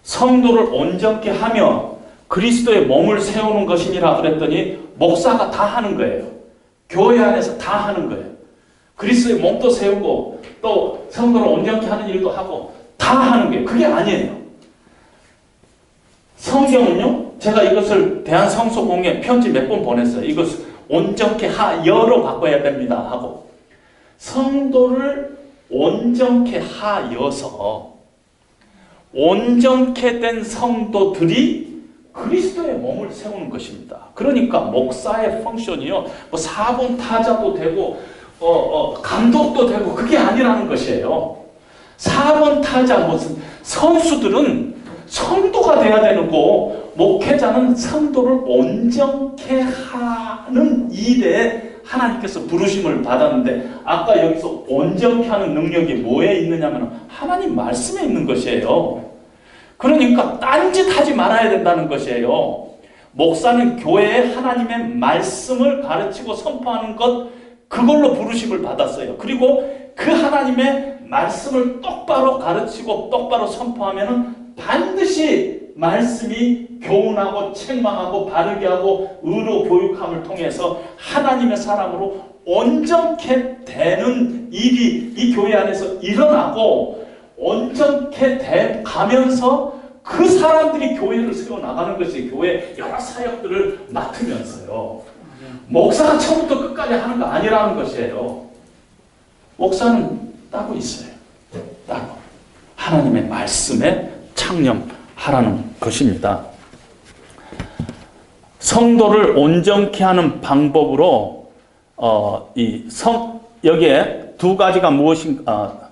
성도를 온전케 하며 그리스도의 몸을 세우는 것이니라 그랬더니 목사가 다 하는 거예요. 교회 안에서 다 하는 거예요. 그리스도의 몸도 세우고 또 성도를 온전케 하는 일도 하고 다 하는 거예요. 그게 아니에요. 성경은요. 제가 이것을 대한성소공회 편지 몇 번 보냈어요. 이것을 온전케 하여로 바꿔야 됩니다 하고 성도를 온전케 하여서 온전케 된 성도들이 그리스도의 몸을 세우는 것입니다. 그러니까 목사의 펑션이요. 뭐 사본 타자도 되고 감독도 되고 그게 아니라는 것이에요. 사본 타자 무슨 선수들은 성도가 돼야 되는 거 목회자는 성도를 온전케 하는 일에 하나님께서 부르심을 받았는데 아까 여기서 온전케 하는 능력이 뭐에 있느냐면 하나님 말씀에 있는 것이에요. 그러니까 딴짓 하지 말아야 된다는 것이에요. 목사는 교회에 하나님의 말씀을 가르치고 선포하는 것 그걸로 부르심을 받았어요. 그리고 그 하나님의 말씀을 똑바로 가르치고 똑바로 선포하면은 반드시 말씀이 교훈하고 책망하고 바르게 하고 의로 교육함을 통해서 하나님의 사람으로 온전케 되는 일이 이 교회 안에서 일어나고 온전케 돼 가면서 그 사람들이 교회를 세워나가는 것이 교회 여러 사역들을 맡으면서요. 목사가 처음부터 끝까지 하는 거 아니라는 것이에요. 목사는 따로 있어요. 따로. 하나님의 말씀에 창념하라는 것입니다. 성도를 온전케 하는 방법으로 여기에 두 가지가 무엇인가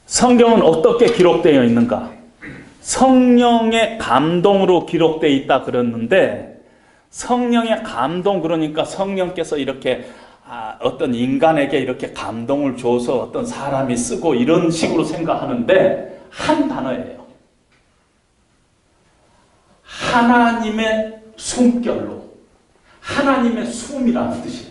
성경은 어떻게 기록되어 있는가? 성령의 감동으로 기록되어 있다 그랬는데 성령의 감동 그러니까 성령께서 이렇게 어떤 인간에게 이렇게 감동을 줘서 어떤 사람이 쓰고 이런 식으로 생각하는데 한 단어예요. 하나님의 숨결로 하나님의 숨이라는 뜻이에요.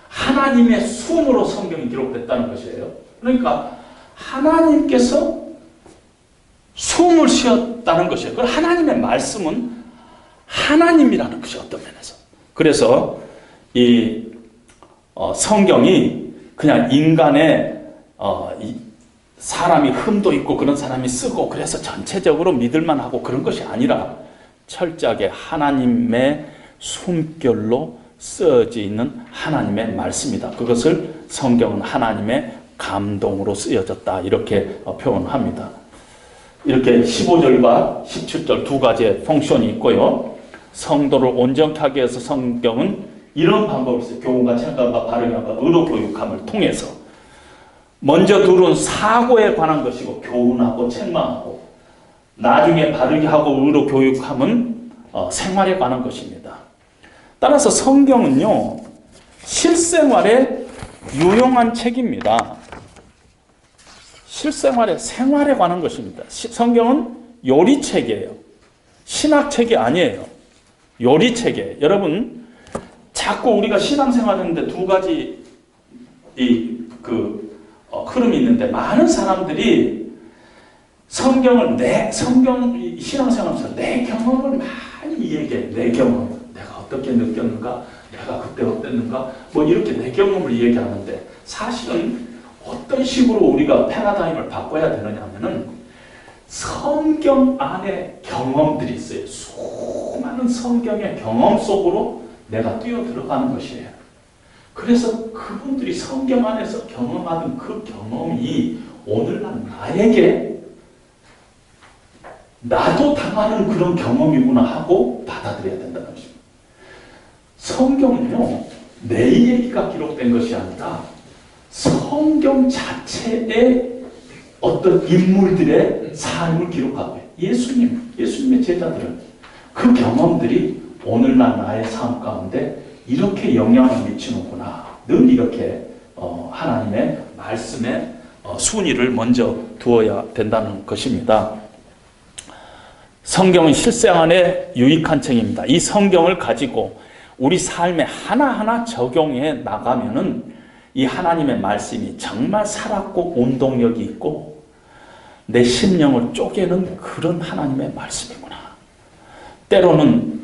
하나님의 숨으로 성경이 기록됐다는 것이에요. 그러니까 하나님께서 숨을 쉬었다는 것이에요. 그리고 하나님의 말씀은 하나님이라는 것이 어떤 면에서. 그래서 이 성경이 그냥 인간의 사람이 흠도 있고 그런 사람이 쓰고 그래서 전체적으로 믿을만 하고 그런 것이 아니라 철저하게 하나님의 숨결로 쓰여져 있는 하나님의 말씀이다. 그것을 성경은 하나님의 감동으로 쓰여졌다 이렇게 표현합니다. 이렇게 15절과 17절 두 가지의 펑션이 있고요. 성도를 온전케 하기 위해서 성경은 이런 방법을 써요. 교훈과 책망과 바르게함과 의로 교육함을 통해서 먼저 둘은 사고에 관한 것이고 교훈하고 책망하고 나중에 바르게 하고 의로 교육함은 생활에 관한 것입니다. 따라서 성경은요. 실생활에 유용한 책입니다. 실생활에 생활에 관한 것입니다. 성경은 요리책이에요. 신학책이 아니에요. 요리책이에요. 여러분 자꾸 우리가 신앙생활하는데 두 가지 흐름이 있는데 많은 사람들이 신앙생활하면서 내 경험을 많이 얘기해. 내 경험, 내가 어떻게 느꼈는가, 내가 내가 그때 어땠는가? 뭐 이렇게 내 경험을 얘기하는데 사실은 어떤 식으로 우리가 패러다임을 바꿔야 되느냐면은 성경 안에 경험들이 있어요. 수많은 성경의 경험 속으로 내가 뛰어 들어가는 것이에요. 그래서 그분들이 성경 안에서 경험하는 그 경험이 오늘날 나에게 나도 당하는 그런 경험이구나 하고 받아들여야 된다는 것입니다. 성경은요, 내 얘기가 기록된 것이 아니라 성경 자체의 어떤 인물들의 삶을 기록하고 예수님의 제자들은 그 경험들이 오늘날 나의 삶 가운데 이렇게 영향을 미치는구나. 늘 이렇게 하나님의 말씀에 순위를 먼저 두어야 된다는 것입니다. 성경은 실생활에 유익한 책입니다. 이 성경을 가지고 우리 삶에 하나하나 적용해 나가면은 이 하나님의 말씀이 정말 살았고 운동력이 있고 내 심령을 쪼개는 그런 하나님의 말씀이구나. 때로는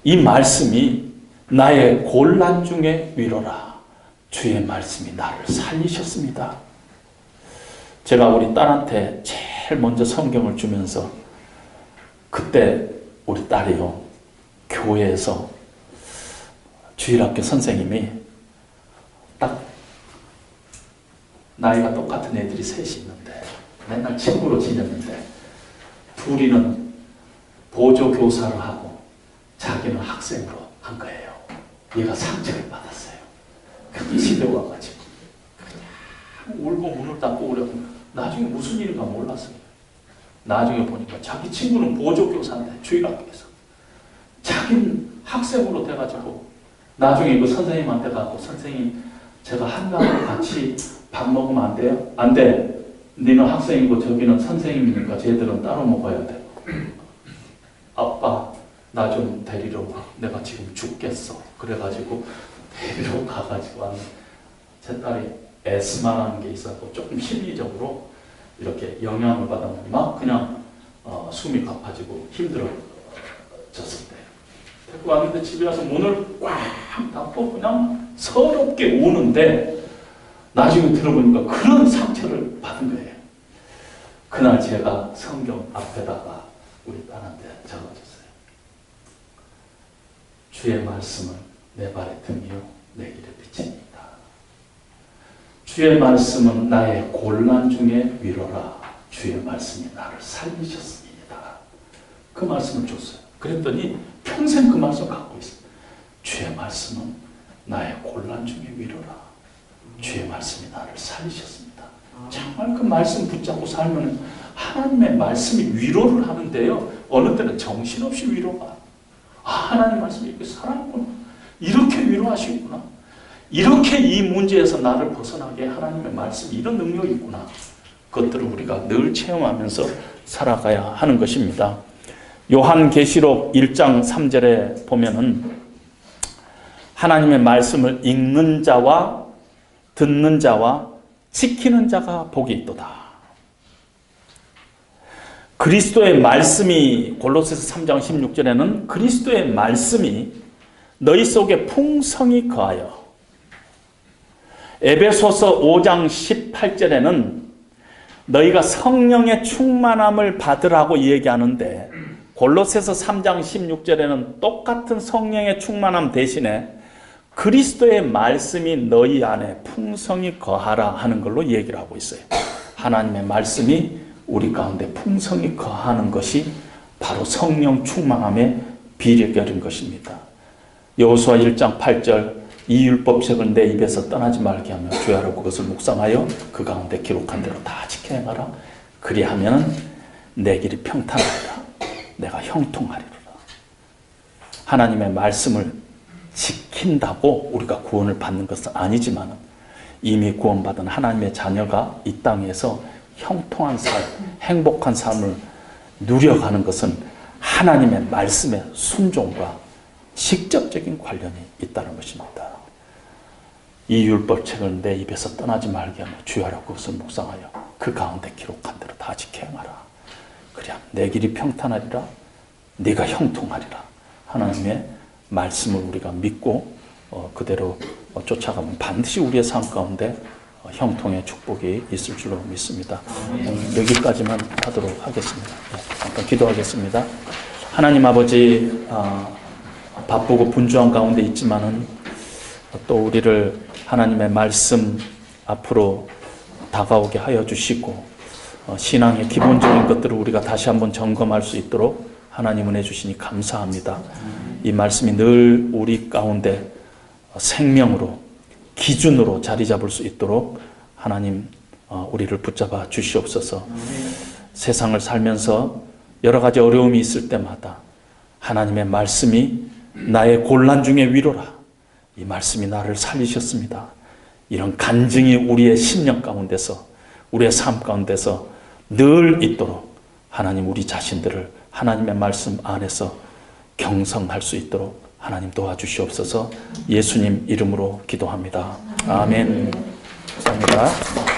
이 말씀이 나의 곤란 중에 위로라. 주의 말씀이 나를 살리셨습니다. 제가 우리 딸한테 제일 먼저 성경을 주면서 그때 우리 딸이요, 교회에서 주일학교 선생님이 딱 나이가 똑같은 애들이 셋이 있는데 맨날 친구로 지냈는데 둘이는 보조교사를 하고 자기는 학생으로 한 거예요. 얘가 상처를 받았어요. 그 집에 와가지고 그냥 울고 문을 닫고 그러고 나중에 무슨 일인가 몰랐어요. 나중에 보니까 자기 친구는 보조교사인데 주일학교에서 자기는 학생으로 돼가지고 나중에 그 선생님한테 가고 선생님 제가 한강으로 같이 밥 먹으면 안 돼요? 안 돼. 너는 학생이고 저기는 선생님이니까 쟤들은 따로 먹어야 돼. 아빠 나 좀 데리러 와. 내가 지금 죽겠어. 그래가지고 데리러 가가지고 왔는데 제 딸이 에스마라는 게 있었고 조금 심리적으로 이렇게 영향을 받았는데 막 그냥 숨이 가빠지고 힘들어졌을 때 데리고 왔는데 집에 와서 문을 꽉 닫고 그냥 서럽게 우는데 나중에 들어보니까 그런 상처를 받은 거예요. 그날 제가 성경 앞에다가 우리 딸한테 적어줬어요. 주의 말씀은 내 발의 등이요 내 길의 빛입니다. 주의 말씀은 나의 곤란 중에 위로라. 주의 말씀이 나를 살리셨습니다. 그 말씀을 줬어요. 그랬더니 평생 그 말씀 갖고 있어요. 주의 말씀은 나의 곤란 중에 위로라. 주의 말씀이 나를 살리셨습니다. 정말 그 말씀 붙잡고 살면 하나님의 말씀이 위로를 하는데요. 어느 때는 정신없이 위로가. 하나님 말씀이 이렇게 살아있구나. 이렇게 위로하시구나. 이렇게 이 문제에서 나를 벗어나게 하나님의 말씀이 이런 능력이 있구나. 그것들을 우리가 늘 체험하면서 살아가야 하는 것입니다. 요한계시록 1장 3절에 보면은 하나님의 말씀을 읽는 자와 듣는 자와 지키는 자가 복이 있도다. 그리스도의 말씀이 골로새서 3장 16절에는 그리스도의 말씀이 너희 속에 풍성히 거하여 에베소서 5장 18절에는 너희가 성령의 충만함을 받으라고 얘기하는데 골로새서 3장 16절에는 똑같은 성령의 충만함 대신에 그리스도의 말씀이 너희 안에 풍성히 거하라 하는 걸로 얘기를 하고 있어요. 하나님의 말씀이 우리 가운데 풍성히 거하는 것이 바로 성령 충만함의 비결인 것입니다. 여호수아 1장 8절 이 율법책을 내 입에서 떠나지 말게 하며 주야로 그것을 묵상하여 그 가운데 기록한 대로 다 지켜 행하라. 그리하면 내 길이 평탄하리라. 내가 형통하리라. 하나님의 말씀을 지킨다고 우리가 구원을 받는 것은 아니지만 이미 구원받은 하나님의 자녀가 이 땅에서 형통한 삶, 행복한 삶을 누려가는 것은 하나님의 말씀의 순종과 직접적인 관련이 있다는 것입니다. 이 율법책을 내 입에서 떠나지 말게 하며 주야로 그것을 묵상하여 그 가운데 기록한 대로 다 지켜 행하라. 그래야 내 길이 평탄하리라. 네가 형통하리라. 하나님의 말씀을 우리가 믿고 그대로 쫓아가면 반드시 우리의 삶 가운데 형통의 축복이 있을 줄로 믿습니다. 여기까지만 하도록 하겠습니다. 잠깐 기도하겠습니다. 하나님 아버지, 바쁘고 분주한 가운데 있지만은 또 우리를 하나님의 말씀 앞으로 다가오게 하여 주시고 신앙의 기본적인 것들을 우리가 다시 한번 점검할 수 있도록 하나님 은혜 주시니 감사합니다. 이 말씀이 늘 우리 가운데 생명으로 기준으로 자리 잡을 수 있도록 하나님 우리를 붙잡아 주시옵소서. 세상을 살면서 여러 가지 어려움이 있을 때마다 하나님의 말씀이 나의 곤란 중에 위로라. 이 말씀이 나를 살리셨습니다. 이런 간증이 우리의 심령 가운데서 우리의 삶 가운데서 늘 있도록 하나님 우리 자신들을 하나님의 말씀 안에서 경성할 수 있도록 하나님 도와주시옵소서. 예수님 이름으로 기도합니다. 아멘. 감사합니다.